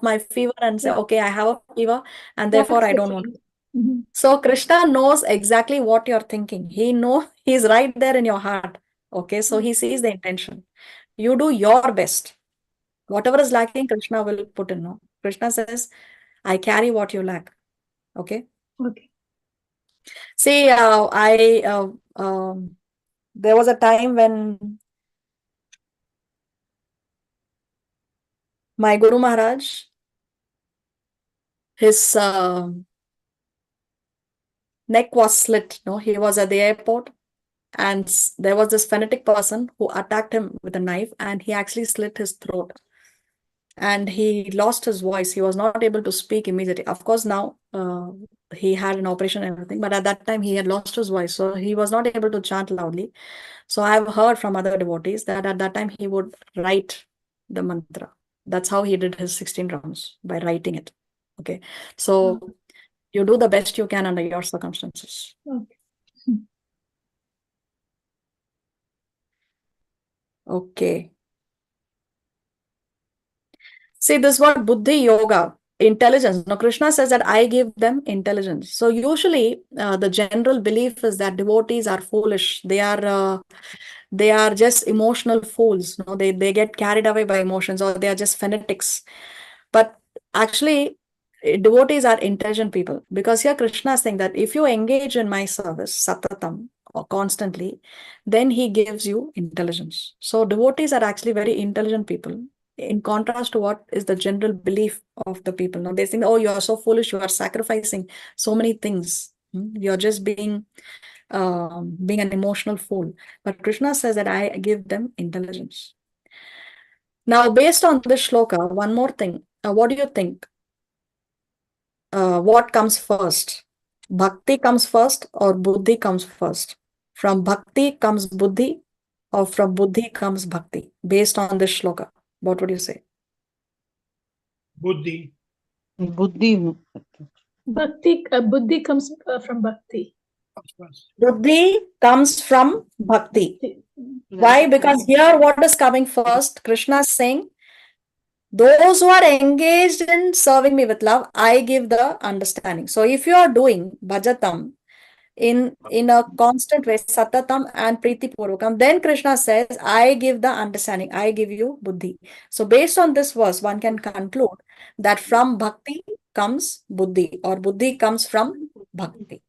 my fever and say, Yeah. okay, I have a fever and therefore That's I the don't want to. thing. So Krishna knows exactly what you're thinking. He's right there in your heart. Okay, so he sees the intention. You do your best. Whatever is lacking, Krishna will put in. No? Krishna says, I carry what you lack. Okay. Okay. See, there was a time when my Guru Maharaj, his neck was slit. No, he was at the airport, and there was this fanatic person who attacked him with a knife, and he actually slit his throat. And he lost his voice. He was not able to speak immediately. Of course, now he had an operation and everything, but at that time he had lost his voice, so he was not able to chant loudly. So I have heard from other devotees that at that time he would write the mantra. That's how he did his 16 rounds, by writing it. Okay, so you do the best you can under your circumstances. Okay. Okay. See, this word buddhi yoga, intelligence. Now, Krishna says that I give them intelligence. So, usually, the general belief is that devotees are foolish. They are just emotional fools. No, they get carried away by emotions, or they are just fanatics. But actually, devotees are intelligent people, because here Krishna is saying that if you engage in my service, satatam, or constantly, then he gives you intelligence. So devotees are actually very intelligent people, in contrast to what is the general belief of the people. Now they think, oh, you are so foolish, you are sacrificing so many things. You're just being an emotional fool. But Krishna says that I give them intelligence. Now, based on this shloka, one more thing. What do you think? What comes first? Bhakti comes first or buddhi comes first? From bhakti comes buddhi or from buddhi comes bhakti? Based on this shloka, what would you say? Buddhi. Buddhi. Buddhi comes from bhakti. Of course. Buddhi comes from bhakti. Why? Because here what is coming first? Krishna is saying, those who are engaged in serving me with love, I give the understanding. So if you are doing bhajatam in a constant way, satatam and priti purvakam, then Krishna says, I give the understanding, I give you buddhi. So based on this verse, one can conclude that from bhakti comes buddhi, or buddhi comes from bhakti.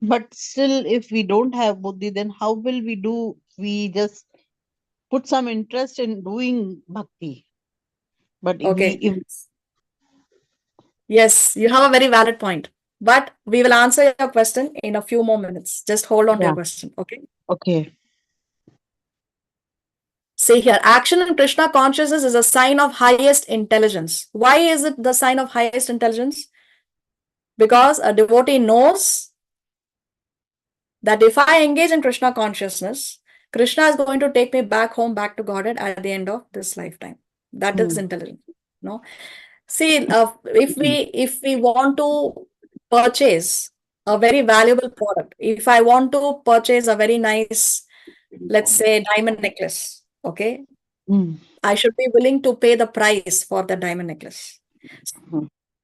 But still, if we don't have buddhi, then how will we do? We just put some interest in doing bhakti. But Okay. Yes, you have a very valid point. But we will answer your question in a few more minutes. Just hold on to your question. Okay. Okay. See here, action in Krishna consciousness is a sign of highest intelligence. Why is it the sign of highest intelligence? Because a devotee knows that if I engage in Krishna consciousness, Krishna is going to take me back home, back to Godhead at the end of this lifetime. That is intelligence. No. See, if we want to purchase a very valuable product, if I want to purchase a very nice, let's say, diamond necklace, okay, I should be willing to pay the price for the diamond necklace.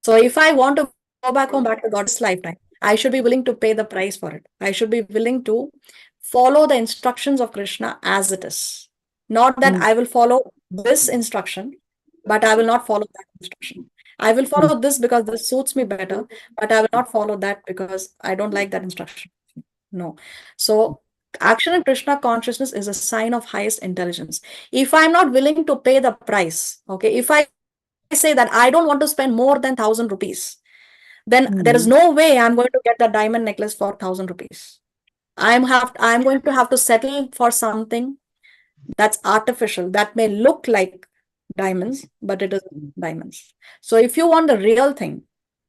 So if I want to go back home, back to God's lifetime, I should be willing to pay the price for it. I should be willing to follow the instructions of Krishna as it is. Not that I will follow this instruction, but I will not follow that instruction. I will follow this because this suits me better, but I will not follow that because I don't like that instruction. No. So action in Krishna consciousness is a sign of highest intelligence. If I'm not willing to pay the price, okay, if I say that I don't want to spend more than 1,000 rupees, then there is no way I'm going to get the diamond necklace for 1,000 rupees. I'm going to have to settle for something that's artificial, that may look like diamonds, but it isn't diamonds. So if you want the real thing,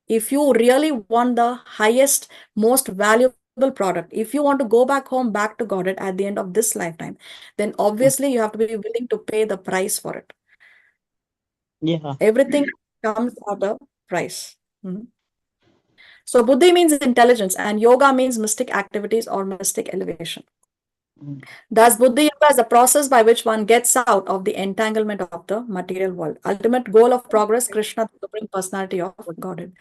if you really want the highest, most valuable product, if you want to go back home, back to Godhead at the end of this lifetime, then obviously you have to be willing to pay the price for it. Yeah. Everything comes at a price. Mhm. So buddhi means intelligence and yoga means mystic activities or mystic elevation. Thus, Buddha Yoga is a process by which one gets out of the entanglement of the material world. Ultimate goal of progress, Krishna, the Supreme Personality of Godhead.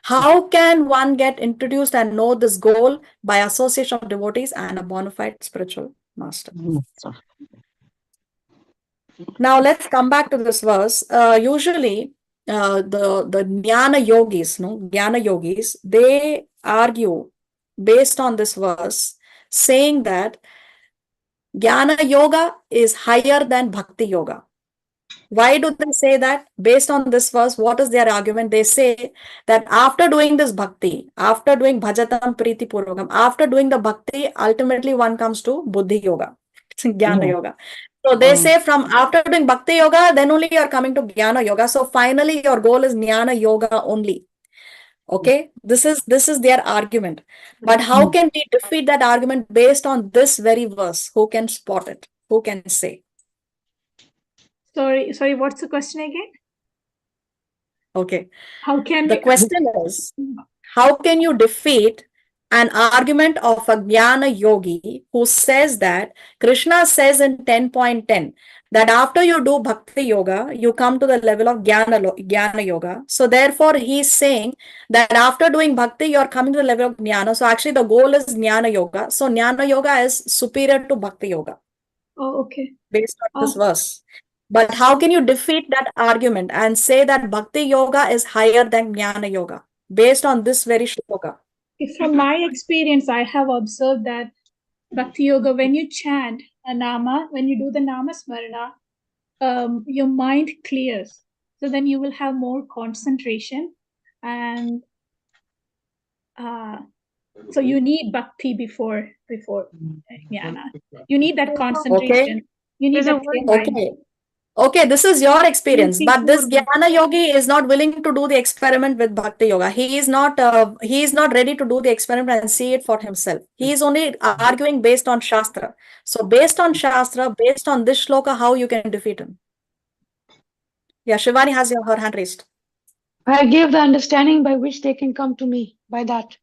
How can one get introduced and know this goal? By association of devotees and a bona fide spiritual master. Now let's come back to this verse. Usually, the Jnana yogis, Jnana yogis, they argue based on this verse, saying that Jnana yoga is higher than bhakti yoga. Why do they say that? Based on this verse, what is their argument? They say that after doing this bhakti, after doing bhajatam priti purvakam, after doing the bhakti, ultimately one comes to buddhi yoga, Jnana yoga. So they say from after doing bhakti yoga, then only you are coming to Jnana yoga. So finally your goal is Jnana yoga only. Okay, this is their argument. But how can we defeat that argument based on this very verse? Who can spot it? Who can say? Sorry, what's the question again? Okay. How can The question is, how can you defeat an argument of a Jnana yogi who says that Krishna says in 10.10 that after you do bhakti yoga, you come to the level of Jnana yoga. So therefore, he's saying that after doing bhakti, you're coming to the level of Jnana. So actually, the goal is Jnana yoga. So Jnana yoga is superior to bhakti yoga. Oh, okay. Based on this verse. But how can you defeat that argument and say that bhakti yoga is higher than Jnana yoga based on this very shloka? From my experience, I have observed that Bhakti Yoga, when you chant a nama, when you do the nama smarana, your mind clears. So then you will have more concentration. And so you need bhakti before jnana. You need that concentration. Okay. You need that clear mind. Okay, this is your experience, but this Jnana yogi is not willing to do the experiment with bhakti yoga. He is not ready to do the experiment and see it for himself. He is only arguing based on Shastra. So based on Shastra, based on this shloka, how you can defeat him? Yeah, Shivani has her hand raised. I give the understanding by which they can come to me, by that.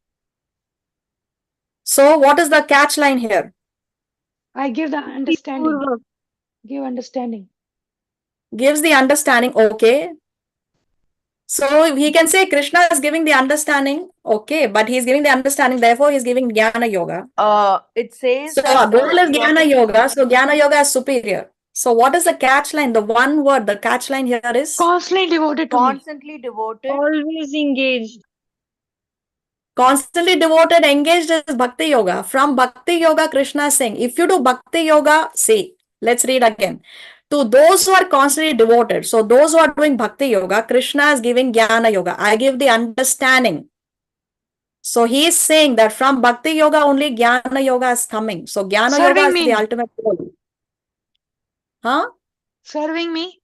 So what is the catch line here? I give the understanding. Give understanding. Gives the understanding, okay. So he can say Krishna is giving the understanding, okay, but he's giving the understanding, therefore he's giving Jnana yoga. It says So our goal is Jnana yoga, so Jnana yoga is superior. So what is the catch line? The one word, the catch line here is? Constantly devoted to me. constantly devoted. Always engaged. Constantly devoted, engaged is Bhakti Yoga. From Bhakti Yoga, Krishna is saying, if you do Bhakti Yoga, see, let's read again. To those who are constantly devoted, so those who are doing Bhakti Yoga, Krishna is giving Jnana Yoga. I give the understanding. So he is saying that from Bhakti Yoga only Jnana Yoga is coming. So Jnana Yoga is the ultimate goal. Huh? Serving me.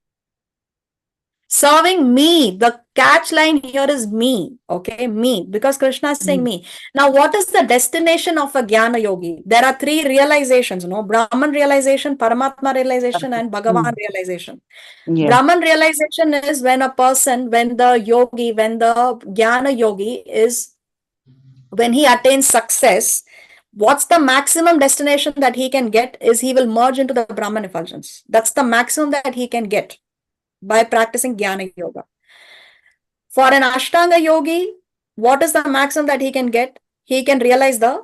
Serving me. The catch line here is me. Okay, me. Because Krishna is saying me. Now, what is the destination of a Jnana Yogi? There are three realizations, Brahman realization, Paramatma realization, and Bhagavan realization. Yeah. Brahman realization is when a person, when the yogi, when the Jnana Yogi is, when he attains success, what's the maximum destination that he can get is he will merge into the Brahman effulgence. That's the maximum that he can get by practicing Jnana Yoga. For an Ashtanga Yogi, what is the maximum that he can get? He can realize the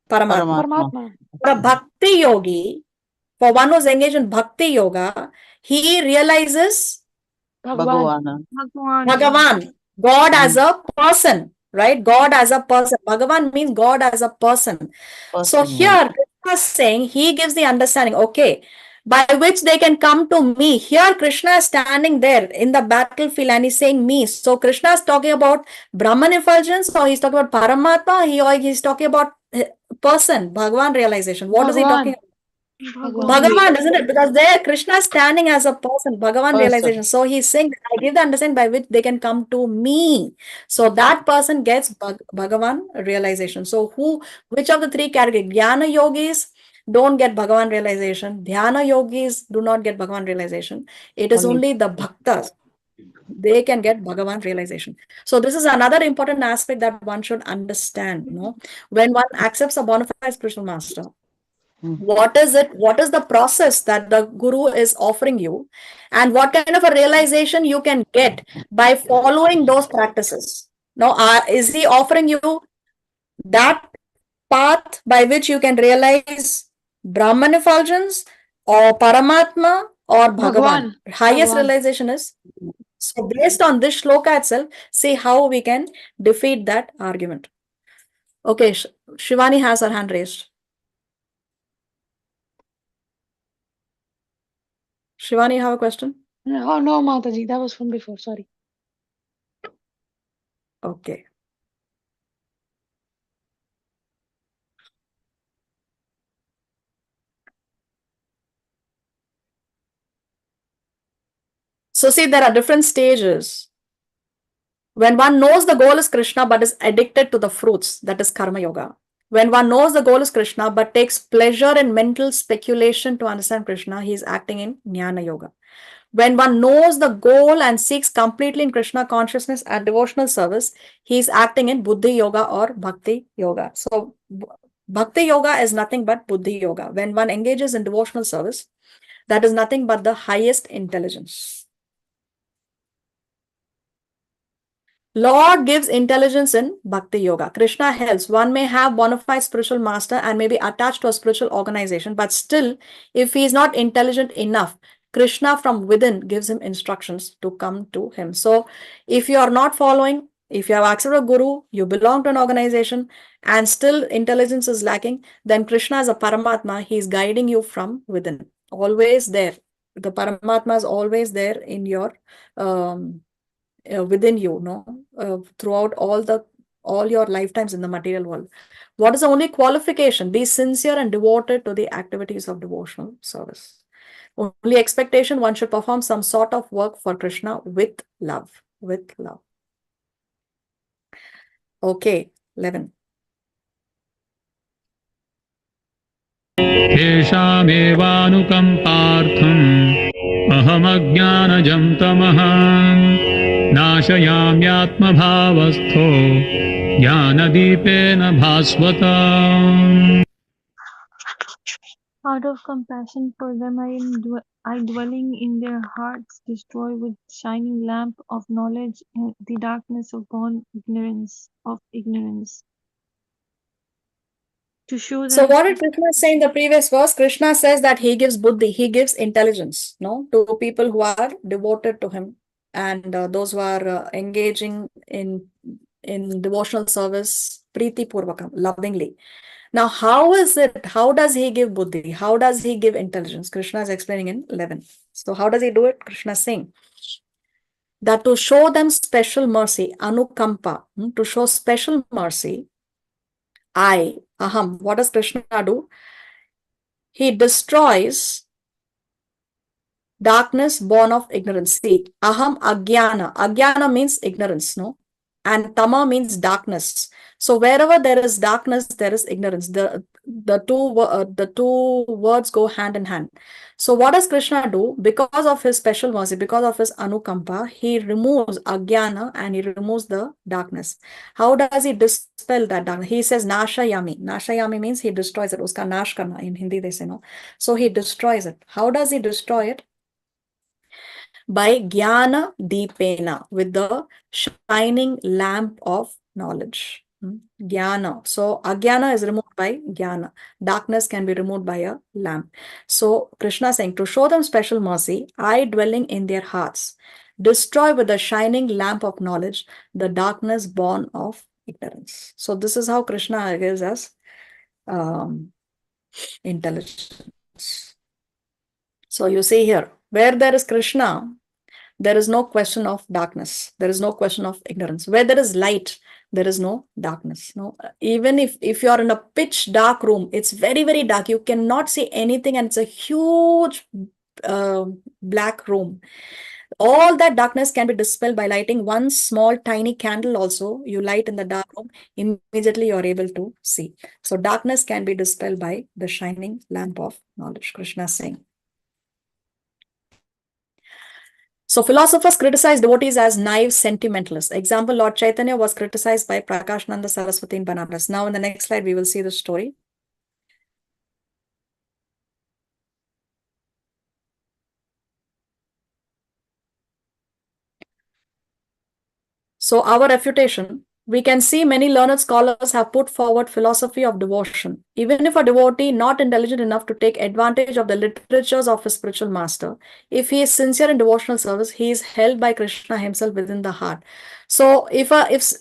Paramatma. For a Bhakti Yogi, for one who's engaged in Bhakti Yoga, he realizes Bhagavan. God as a person, right? God as a person. Bhagavan means God as a person. So here, Krishna is saying, he gives the understanding, okay, by which they can come to me. Here, Krishna is standing there in the battlefield and he's saying me. So Krishna is talking about Brahman effulgence, or he's talking about Paramatma, or he's talking about person, Bhagavan realization. What is he talking about? Bhagavan, isn't it? Because there Krishna is standing as a person, Bhagavan Person. realization. So he's saying, I give the understanding by which they can come to me. So that person gets Bhagavan realization. So which of the three categories? Jnana yogis don't get Bhagavan realization. Dhyana yogis do not get Bhagavan realization. It is only the bhaktas. They can get Bhagavan realization. So this is another important aspect that one should understand. When one accepts a bona fide spiritual master, what is it? What is the process that the guru is offering you, and what kind of a realization you can get by following those practices? Now, is he offering you that path by which you can realize Brahman effulgence or Paramatma or Bhagavan? Highest realization is. So based on this shloka itself, see how we can defeat that argument. Okay, Shivani has her hand raised. Shivani, you have a question? Oh, no, Mataji, that was from before. Sorry. Okay. So see, there are different stages. When one knows the goal is Krishna but is addicted to the fruits, that is Karma Yoga. When one knows the goal is Krishna but takes pleasure in mental speculation to understand Krishna, he is acting in Jnana Yoga. When one knows the goal and seeks completely in Krishna consciousness and devotional service, he is acting in Buddhi Yoga or Bhakti Yoga. So Bhakti Yoga is nothing but Buddhi Yoga. When one engages in devotional service, that is nothing but the highest intelligence. Lord gives intelligence in Bhakti Yoga. Krishna helps. One may have bona fide spiritual master and may be attached to a spiritual organization, but still, if he is not intelligent enough, Krishna from within gives him instructions to come to him. So, if you are not following, if you have accepted a guru, you belong to an organization, and still intelligence is lacking, then Krishna is a Paramatma. He is guiding you from within. Always there. The Paramatma is always there in your within you, throughout all your lifetimes in the material world. What is the only qualification? Be sincere and devoted to the activities of devotional service. Only expectation, one should perform some sort of work for Krishna with love. With love. Okay, 11. तेषामेवानुकम्पार्थम् अहमज्ञानजं तमः नाशयाम्यात्मभावस्थो ज्ञानदीपेन भास्वता. Out of compassion for them, I dwelling in their hearts, destroy with shining lamp of knowledge the darkness of ignorance. To show them. So what did Krishna say in the previous verse? Krishna says that he gives buddhi, he gives intelligence, to people who are devoted to him, and those who are engaging in devotional service, priti purvakam, lovingly. Now, how is it? How does he give buddhi? How does he give intelligence? Krishna is explaining in 11. So how does he do it? Krishna is saying that to show them special mercy, anukampa, to show special mercy, aham, what does Krishna do? He destroys darkness born of ignorance. See, aham agyana. Agyana means ignorance, and tama means darkness. So wherever there is darkness, there is ignorance. The two words go hand in hand. So what does Krishna do? Because of his special mercy, because of his anukampa, he removes agyana and he removes the darkness. How does he dispel that darkness? He says nashayami. Nashayami means he destroys it. Uska nash karna in Hindi they say, So he destroys it. How does he destroy it? By jnana deepena, with the shining lamp of knowledge. Jnana. So agyana is removed by jnana. Darkness can be removed by a lamp. So Krishna is saying, to show them special mercy, I dwelling in their hearts, destroy with the shining lamp of knowledge the darkness born of ignorance. So this is how Krishna gives us intelligence. So you see here, where there is Krishna, there is no question of darkness. There is no question of ignorance. Where there is light, there is no darkness. No, even if you are in a pitch dark room, it's very, very dark. You cannot see anything, and it's a huge black room. All that darkness can be dispelled by lighting one small tiny candle. Also, you light in the dark room, immediately you are able to see. So darkness can be dispelled by the shining lamp of knowledge, Krishna is saying. So philosophers criticize devotees as naive sentimentalists. Example, Lord Chaitanya was criticized by Prakashananda Saraswati in Banaras. Now in the next slide, we will see the story. So our refutation, we can see many learned scholars have put forward philosophy of devotion. Even if a devotee not intelligent enough to take advantage of the literatures of his spiritual master, if he is sincere in devotional service, he is held by Krishna himself within the heart. So if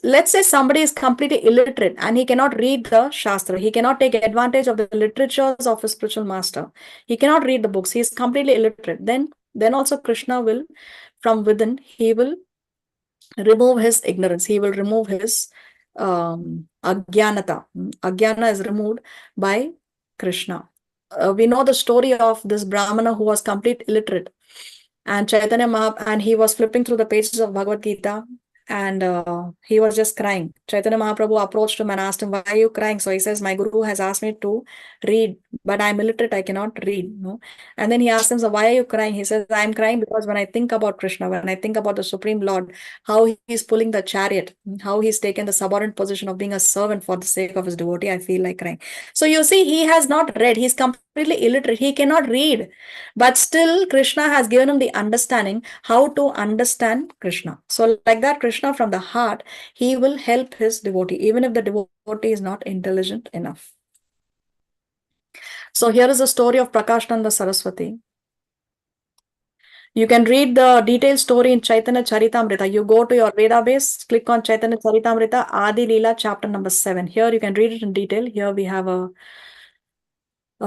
let's say somebody is completely illiterate and he cannot read the Shastra, he cannot take advantage of the literatures of his spiritual master, he cannot read the books, he is completely illiterate, then also Krishna will, from within, he will remove his ignorance. He will remove his agyanata. Agyana is removed by Krishna. We know the story of this Brahmana who was complete illiterate, and Chaitanya and he was flipping through the pages of Bhagavad Gita, and he was just crying. Chaitanya Mahaprabhu approached him and asked him, "Why are you crying?" So he says, "My guru has asked me to read, but I'm illiterate, I cannot read." No? And then he asked him, "So why are you crying?" He says, "I'm crying because when I think about Krishna, when I think about the Supreme Lord, how he's pulling the chariot, how he's taken the subordinate position of being a servant for the sake of his devotee, I feel like crying." So you see, he has not read, he's completely illiterate, he cannot read, but still Krishna has given him the understanding how to understand Krishna. So like that, Krishna from the heart, he will help his devotee, even if the devotee is not intelligent enough. So here is the story of Prakashananda Saraswati. You can read the detailed story in Chaitanya Charitamrita. You go to your database, click on Chaitanya Charitamrita, Adi Leela, chapter number 7. Here you can read it in detail. Here we have a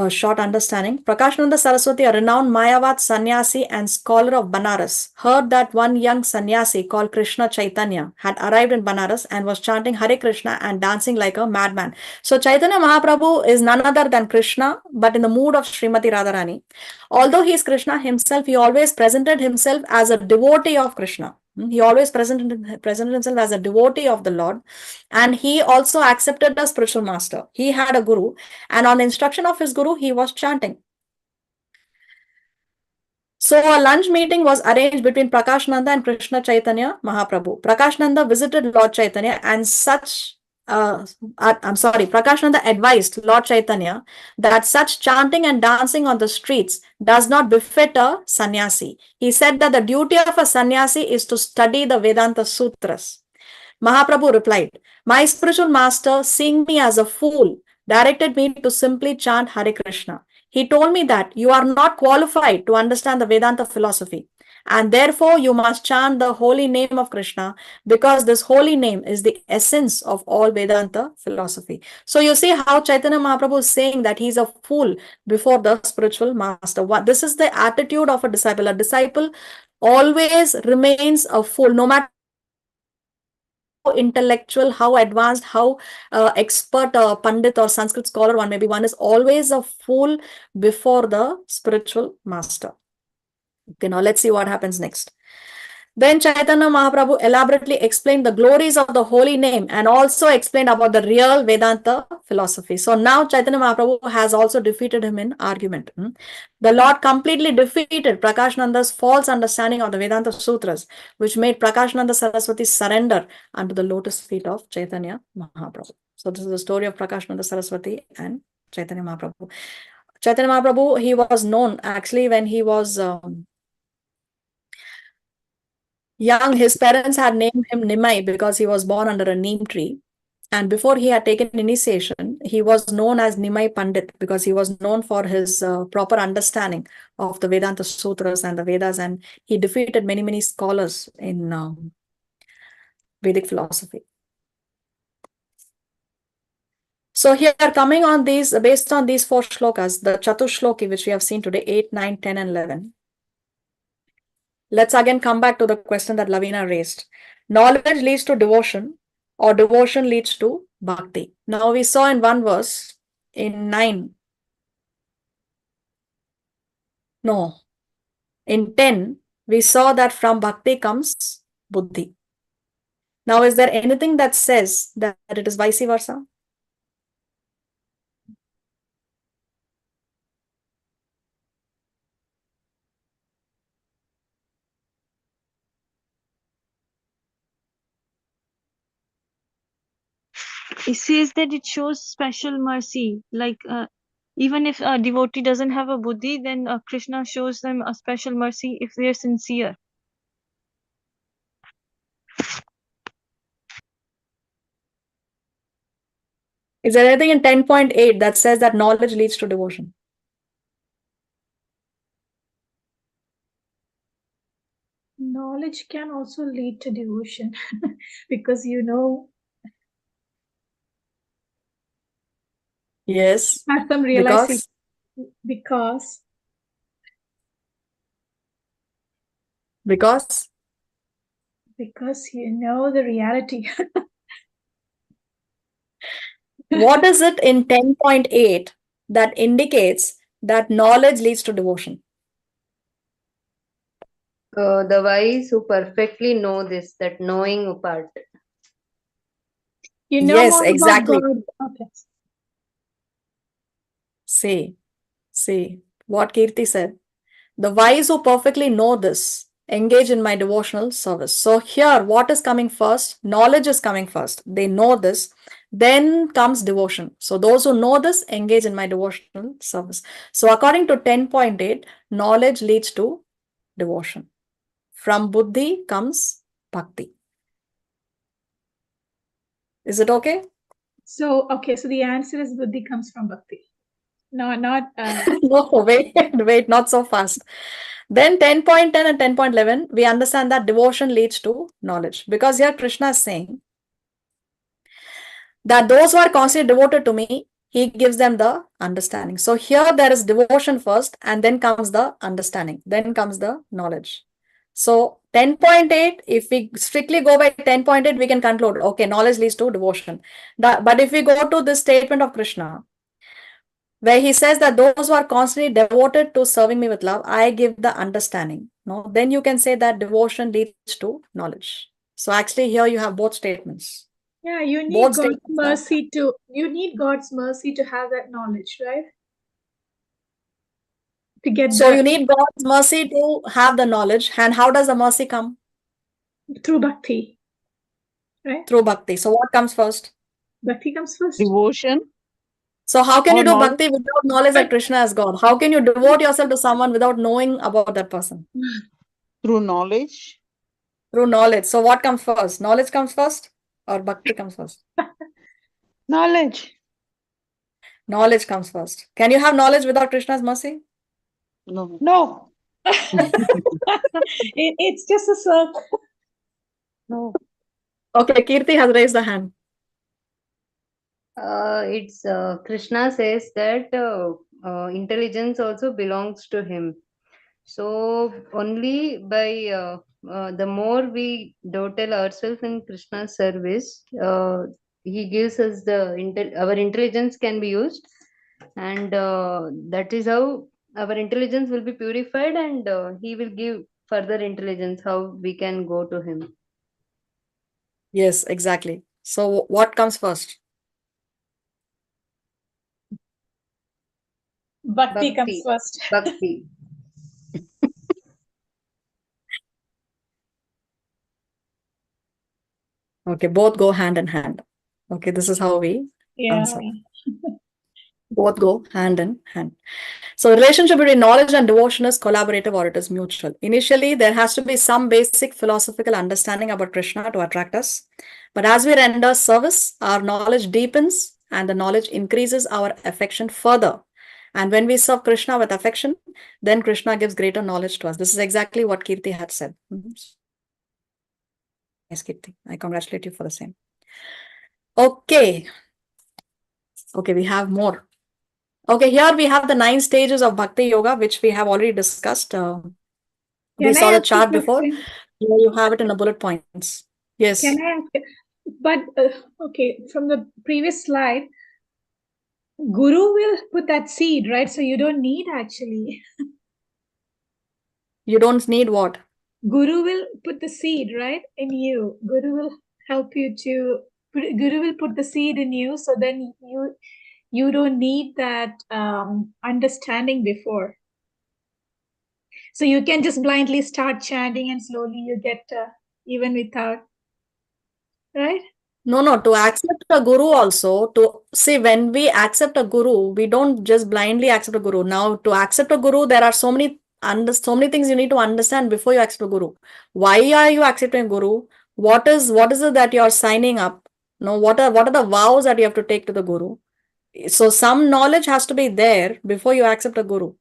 short understanding. Prakashananda Saraswati, a renowned Mayavad sannyasi and scholar of Banaras, heard that one young sannyasi called Krishna Chaitanya had arrived in Banaras and was chanting Hare Krishna and dancing like a madman. So Chaitanya Mahaprabhu is none other than Krishna, but in the mood of Srimati Radharani. Although he is Krishna himself, he always presented himself as a devotee of Krishna. He always presented himself as a devotee of the Lord, and he also accepted a spiritual master. He had a guru, and on the instruction of his guru, he was chanting. So a lunch meeting was arranged between Prakashananda and Krishna Chaitanya Mahaprabhu. Prakashananda visited Lord Chaitanya and Prakashananda advised Lord Chaitanya that such chanting and dancing on the streets does not befit a sannyasi. He said that the duty of a sannyasi is to study the Vedanta Sutras. Mahaprabhu replied, "My spiritual master, seeing me as a fool, directed me to simply chant Hare Krishna. He told me that you are not qualified to understand the Vedanta philosophy, and therefore you must chant the holy name of Krishna, because this holy name is the essence of all Vedanta philosophy." So you see how Chaitanya Mahaprabhu is saying that he is a fool before the spiritual master. This is the attitude of a disciple. A disciple always remains a fool, no matter intellectual, how advanced, how expert Pandit or Sanskrit scholar one may be, one is always a fool before the spiritual master. Okay, now let's see what happens next. Then Chaitanya Mahaprabhu elaborately explained the glories of the holy name and also explained about the real Vedanta philosophy. So now Chaitanya Mahaprabhu has also defeated him in argument. The Lord completely defeated Prakashananda's false understanding of the Vedanta Sutras, which made Prakashananda Saraswati surrender unto the lotus feet of Chaitanya Mahaprabhu. So this is the story of Prakashananda Saraswati and Chaitanya Mahaprabhu. Chaitanya Mahaprabhu, he was known actually when he was young. His parents had named him Nimai because he was born under a neem tree. And before he had taken initiation, he was known as Nimai Pandit because he was known for his proper understanding of the Vedanta Sutras and the Vedas, and he defeated many, many scholars in Vedic philosophy. So here coming on these, based on these 4 shlokas, the Chatushloki which we have seen today, 8, 9, 10 and 11. Let's again come back to the question that Lavina raised. Knowledge leads to devotion. or devotion leads to bhakti. Now we saw in one verse, in 9, no, in 10, we saw that from bhakti comes buddhi. Now, is there anything that says that it is vice versa? It says that it shows special mercy. Like even if a devotee doesn't have a buddhi, then Krishna shows them a special mercy if they're sincere. Is there anything in 10.8 that says that knowledge leads to devotion? Knowledge can also lead to devotion because you know, Yes, have some realization because because you know the reality. what is it in 10.8 that indicates that knowledge leads to devotion? The wise who perfectly know this, that knowing part. You know Yes, more exactly. about God. Okay. See what Kirti said. The wise who perfectly know this engage in my devotional service. So here, what is coming first? Knowledge is coming first. They know this. Then comes devotion. So those who know this engage in my devotional service. So according to 10.8, knowledge leads to devotion. From buddhi comes bhakti. Is it okay? So the answer is buddhi comes from bhakti. No, not No, wait, not so fast. Then 10.10 and 10.11, we understand that devotion leads to knowledge. Because here Krishna is saying that those who are constantly devoted to me, he gives them the understanding. So here there is devotion first, and then comes the understanding, then comes the knowledge. So 10.8, if we strictly go by 10.8, we can conclude, okay, knowledge leads to devotion. But if we go to this statement of Krishna, where he says that those who are constantly devoted to serving me with love, I give the understanding. No, then you can say that devotion leads to knowledge. So actually here you have both statements. yeah, you need Both God's statements mercy to have that knowledge, right? To get So you need God's mercy to have the knowledge. And how does the mercy come? through bhakti, right? Through bhakti. So what comes first? Bhakti comes first. Devotion. So how can you Or do knowledge. bhakti without knowledge that Krishna is God? How can you devote yourself to someone without knowing about that person? Through knowledge. Through knowledge. So what comes first? Knowledge comes first or bhakti comes first? Knowledge. Knowledge comes first. Can you have knowledge without Krishna's mercy? No. No. It's just a circle. No. Okay, Kirti has raised the hand. It's Krishna says that intelligence also belongs to him. So only by the more we dwell ourselves in Krishna's service, he gives us our intelligence can be used, and that is how our intelligence will be purified, and he will give further intelligence how we can go to him. Yes, exactly. So what comes first? Bhakti comes first. Bhakti. Okay, both go hand in hand. Okay, this is how we answer. Both go hand in hand. So relationship between knowledge and devotion is collaborative or it is mutual. Initially, there has to be some basic philosophical understanding about Krishna to attract us. But as we render service, our knowledge deepens and the knowledge increases our affection further. And when we serve Krishna with affection, then Krishna gives greater knowledge to us. This is exactly what Kirti had said. Yes, Kirti. I congratulate you for the same. Okay. Okay, we have more. Okay, here we have the 9 stages of Bhakti Yoga, which we have already discussed. We saw the chart before. Here you have it in the bullet points. Yes. Can I ask? But okay, from the previous slide, Guru will put that seed, right? So you don't need actually. You don't need what? Guru will put the seed, right, in you. Guru will help you to. Guru will put the seed in you, so then you don't need that understanding before. So you can just blindly start chanting, and slowly you get even without, right? No, to accept a guru also, to see when we accept a guru, we don't just blindly accept a guru. Now, to accept a guru, there are so many things you need to understand before you accept a guru. Why are you accepting a guru? What is it that you are signing up? No, what are the vows that you have to take to the guru? So some knowledge has to be there before you accept a guru.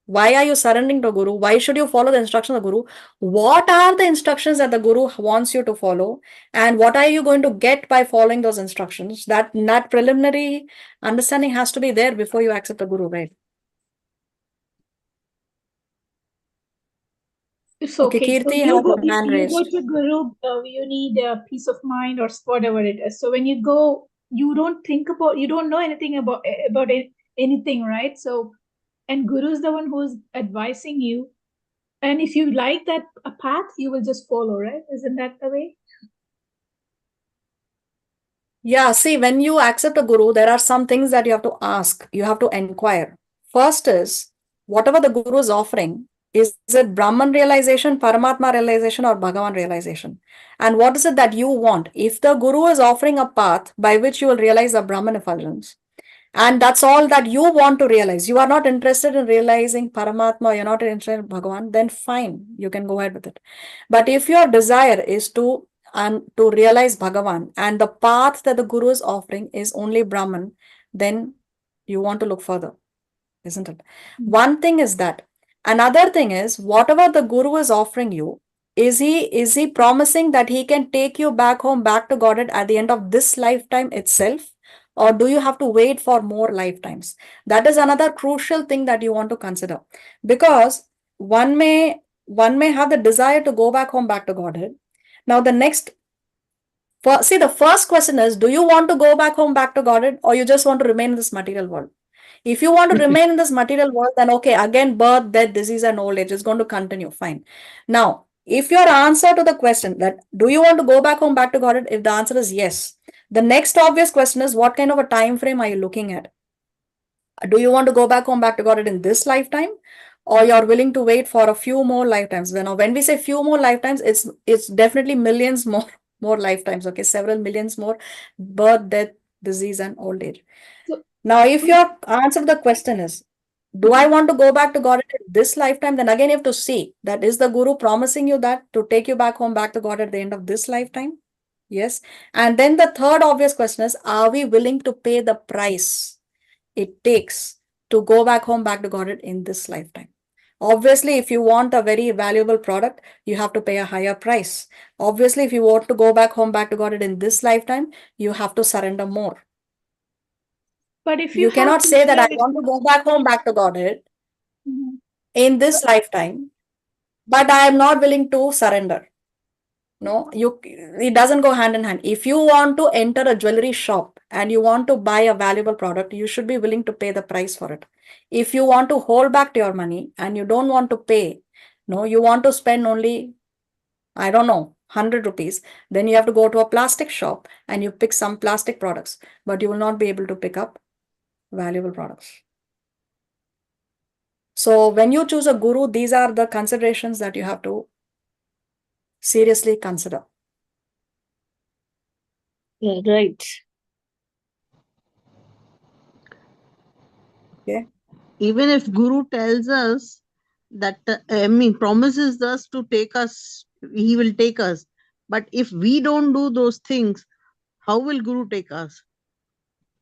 Why are you surrendering to Guru? Why should you follow the instructions of the Guru? What are the instructions that the Guru wants you to follow? And what are you going to get by following those instructions? That preliminary understanding has to be there before you accept the Guru, right? It's Okay, okay. So Kirti you has go, a hand you go raised. to Guru, you need a peace of mind or whatever it is. So when you go, you don't know anything about anything, right? So, and Guru is the one who's advising you. And if you like that a path, you will just follow, right? Isn't that the way? Yeah, see, when you accept a Guru, there are some things that you have to ask, you have to inquire. First is, whatever the Guru is offering, is it Brahman realization, Paramatma realization, or Bhagavan realization? And what is it that you want? If the Guru is offering a path by which you will realize the Brahman effulgence, and that's all that you want to realize, you are not interested in realizing Paramatma, you're not interested in Bhagavan, then fine, you can go ahead with it. But if your desire is to realize Bhagavan, and the path that the Guru is offering is only Brahman, then you want to look further, isn't it? One thing is that. Another thing is, whatever the Guru is offering you, is he promising that he can take you back home, back to Godhead at the end of this lifetime itself? Or do you have to wait for more lifetimes? That is another crucial thing that you want to consider. Because one may have the desire to go back home, back to Godhead. Now, the first question is, do you want to go back home, back to Godhead, or you just want to remain in this material world? If you want to remain in this material world, then okay, again, birth, death, disease, and old age is going to continue. Fine. Now, if your answer to the question that do you want to go back home, back to Godhead, if the answer is yes, the next obvious question is, what kind of a time frame are you looking at? Do you want to go back home, back to Godhead in this lifetime, or you're willing to wait for a few more lifetimes? Now, when we say few more lifetimes, it's definitely millions more lifetimes. Okay, several millions more birth, death, disease, and old age. So, now, if your answer to the question is, do I want to go back to Godhead in this lifetime? Then again, you have to see that is the Guru promising you that to take you back home, back to God at the end of this lifetime? Yes. And then the third obvious question is, are we willing to pay the price it takes to go back home, back to Godhead in this lifetime? Obviously, if you want a very valuable product, you have to pay a higher price. Obviously, if you want to go back home, back to Godhead in this lifetime, you have to surrender more. but if You you have cannot say that I clear want to go back home, back to Godhead Mhm. in this lifetime, but I am not willing to surrender. No, it doesn't go hand in hand. If you want to enter a jewelry shop and you want to buy a valuable product, you should be willing to pay the price for it. If you want to hold back your money and you don't want to pay, no, you want to spend only, I don't know, 100 rupees, then you have to go to a plastic shop and you pick some plastic products, but you will not be able to pick up valuable products. So when you choose a guru, these are the considerations that you have to seriously consider. Yeah, right. Okay. Even if Guru tells us that, promises us to take us, he will take us. But if we don't do those things, how will Guru take us?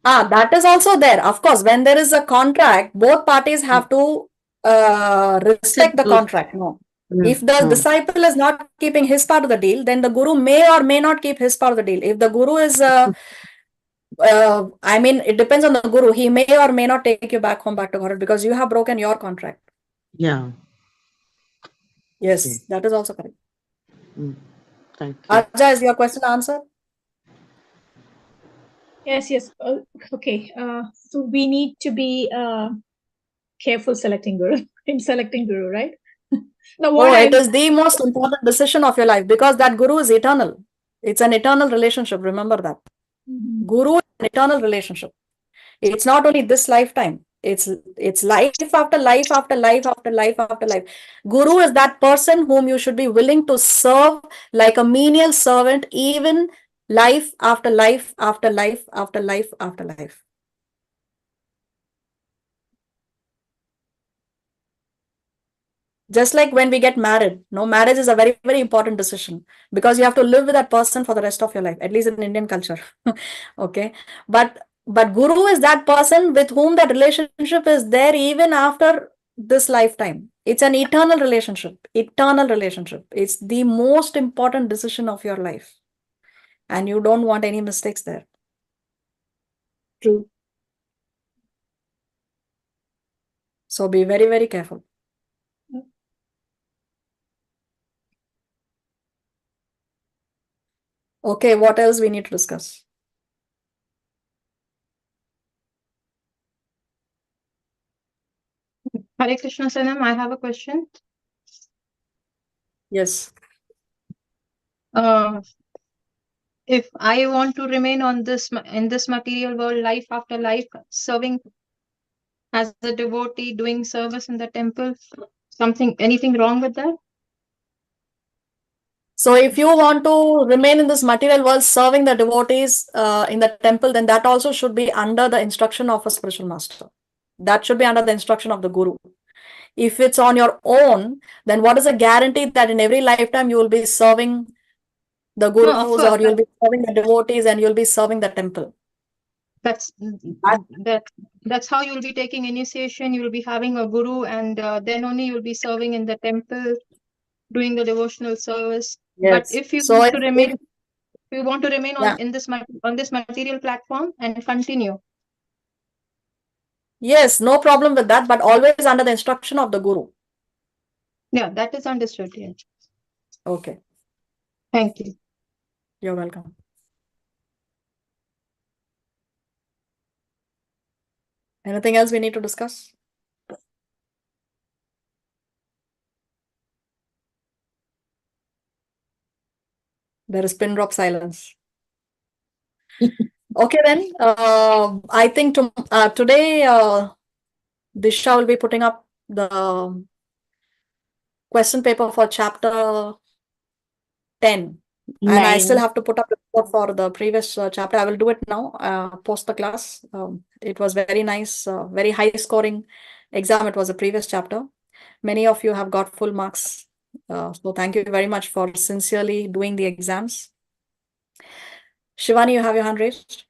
That is also there. Of course, when there is a contract, both parties have to respect the contract. No. If the disciple is not keeping his part of the deal, then the guru may or may not keep his part of the deal. If the guru is, it depends on the guru. He may or may not take you back home, back to Godhead because you have broken your contract. Yeah. Yes, that is also correct. Thank you. Aja, is your question answered? Yes. Okay. So we need to be careful selecting guru in selecting guru, right? Now, Oh, it is the most important decision of your life because that guru is eternal. It's an eternal relationship. Remember that. Mhm. Guru is an eternal relationship. It's not only this lifetime. It's life after life after life after life after life. Guru is that person whom you should be willing to serve like a menial servant, even life after life after life after life after life. Just like when we get married, no, marriage is a very, very important decision because you have to live with that person for the rest of your life, at least in Indian culture. Okay. But guru is that person with whom that relationship is there even after this lifetime. It's an eternal relationship. Eternal relationship. It's the most important decision of your life. And you don't want any mistakes there. True. So be very, very careful. Okay, what else we need to discuss? Hare Krishna Sanam, I have a question. Yes. If I want to remain on in this material world, life after life, serving as a devotee, doing service in the temple, anything wrong with that? So if you want to remain in this material world serving the devotees in the temple, then that also should be under the instruction of a spiritual master. That should be under the instruction of the guru. If it's on your own, then what is a guarantee that in every lifetime you will be serving the gurus or you'll be serving the devotees and you'll be serving the temple? That's how you'll be taking initiation. You'll be having a guru, and then only you'll be serving in the temple, doing the devotional service. But Yes. if you So want to remain, yeah. on this material platform and continue. Yes, no problem with that, but always under the instruction of the guru. Yeah, that is understood. Yeah. Okay. Thank you. You're welcome. Anything else we need to discuss? There is pin drop silence. Okay, then. I think today Disha will be putting up the question paper for chapter 10. And I still have to put up the report for the previous chapter. I will do it now, post the class. It was very nice, very high scoring exam. It was a previous chapter. Many of you have got full marks. So thank you very much for sincerely doing the exams. Shivani, you have your hand raised?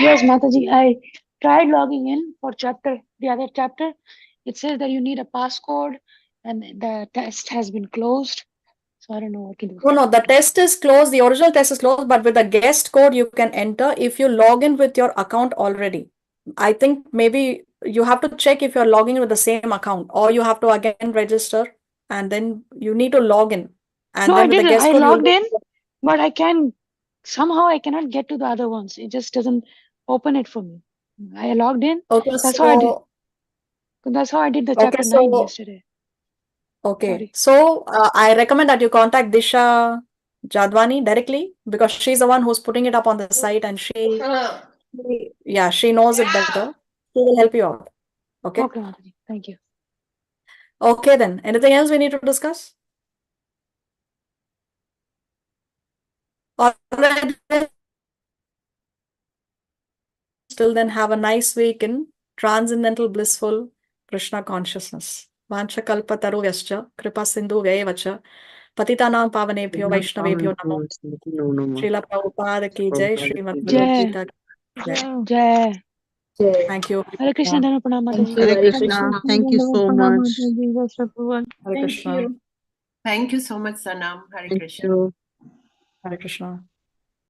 Yes, Mataji, I tried logging in for the other chapter. It says that you need a passcode and the test has been closed. So I don't know what to do. No, the test is closed. The original test is closed, but with the guest code, you can enter if you log in with your account already. I think maybe you have to check if you're logging in with the same account, or you have to again register and then you need to log in. And No, then I with the did. guest I code, logged in, but somehow I cannot get to the other ones. It just doesn't open it for me. I logged in. Okay, That's how I did. That's how I did the chapter 9 yesterday. Okay, Sorry. so I recommend that you contact Disha Jadwani directly because she's the one who's putting it up on the site and she knows it better. She will help you out. Okay. Okay, Mataji. Thank you. Okay, then. Anything else we need to discuss? All right. Till then, have a nice week in transcendental, blissful Krishna consciousness. Vancha kalpataru vyascha, kripa sindhu vyayavacha, patitanam pavanebhyo vaishnavebhyo namo. Srila Prabhupada ki jai, Srimad Bhagavad Gita ki jai. Jai. Thank you. Hare Krishna, Dana Pranam Mataji. Hare Krishna. Thank you so much. Hare Krishna. Thank you so much, Sanam. Hare Thank Krishna. you. Hare Krishna.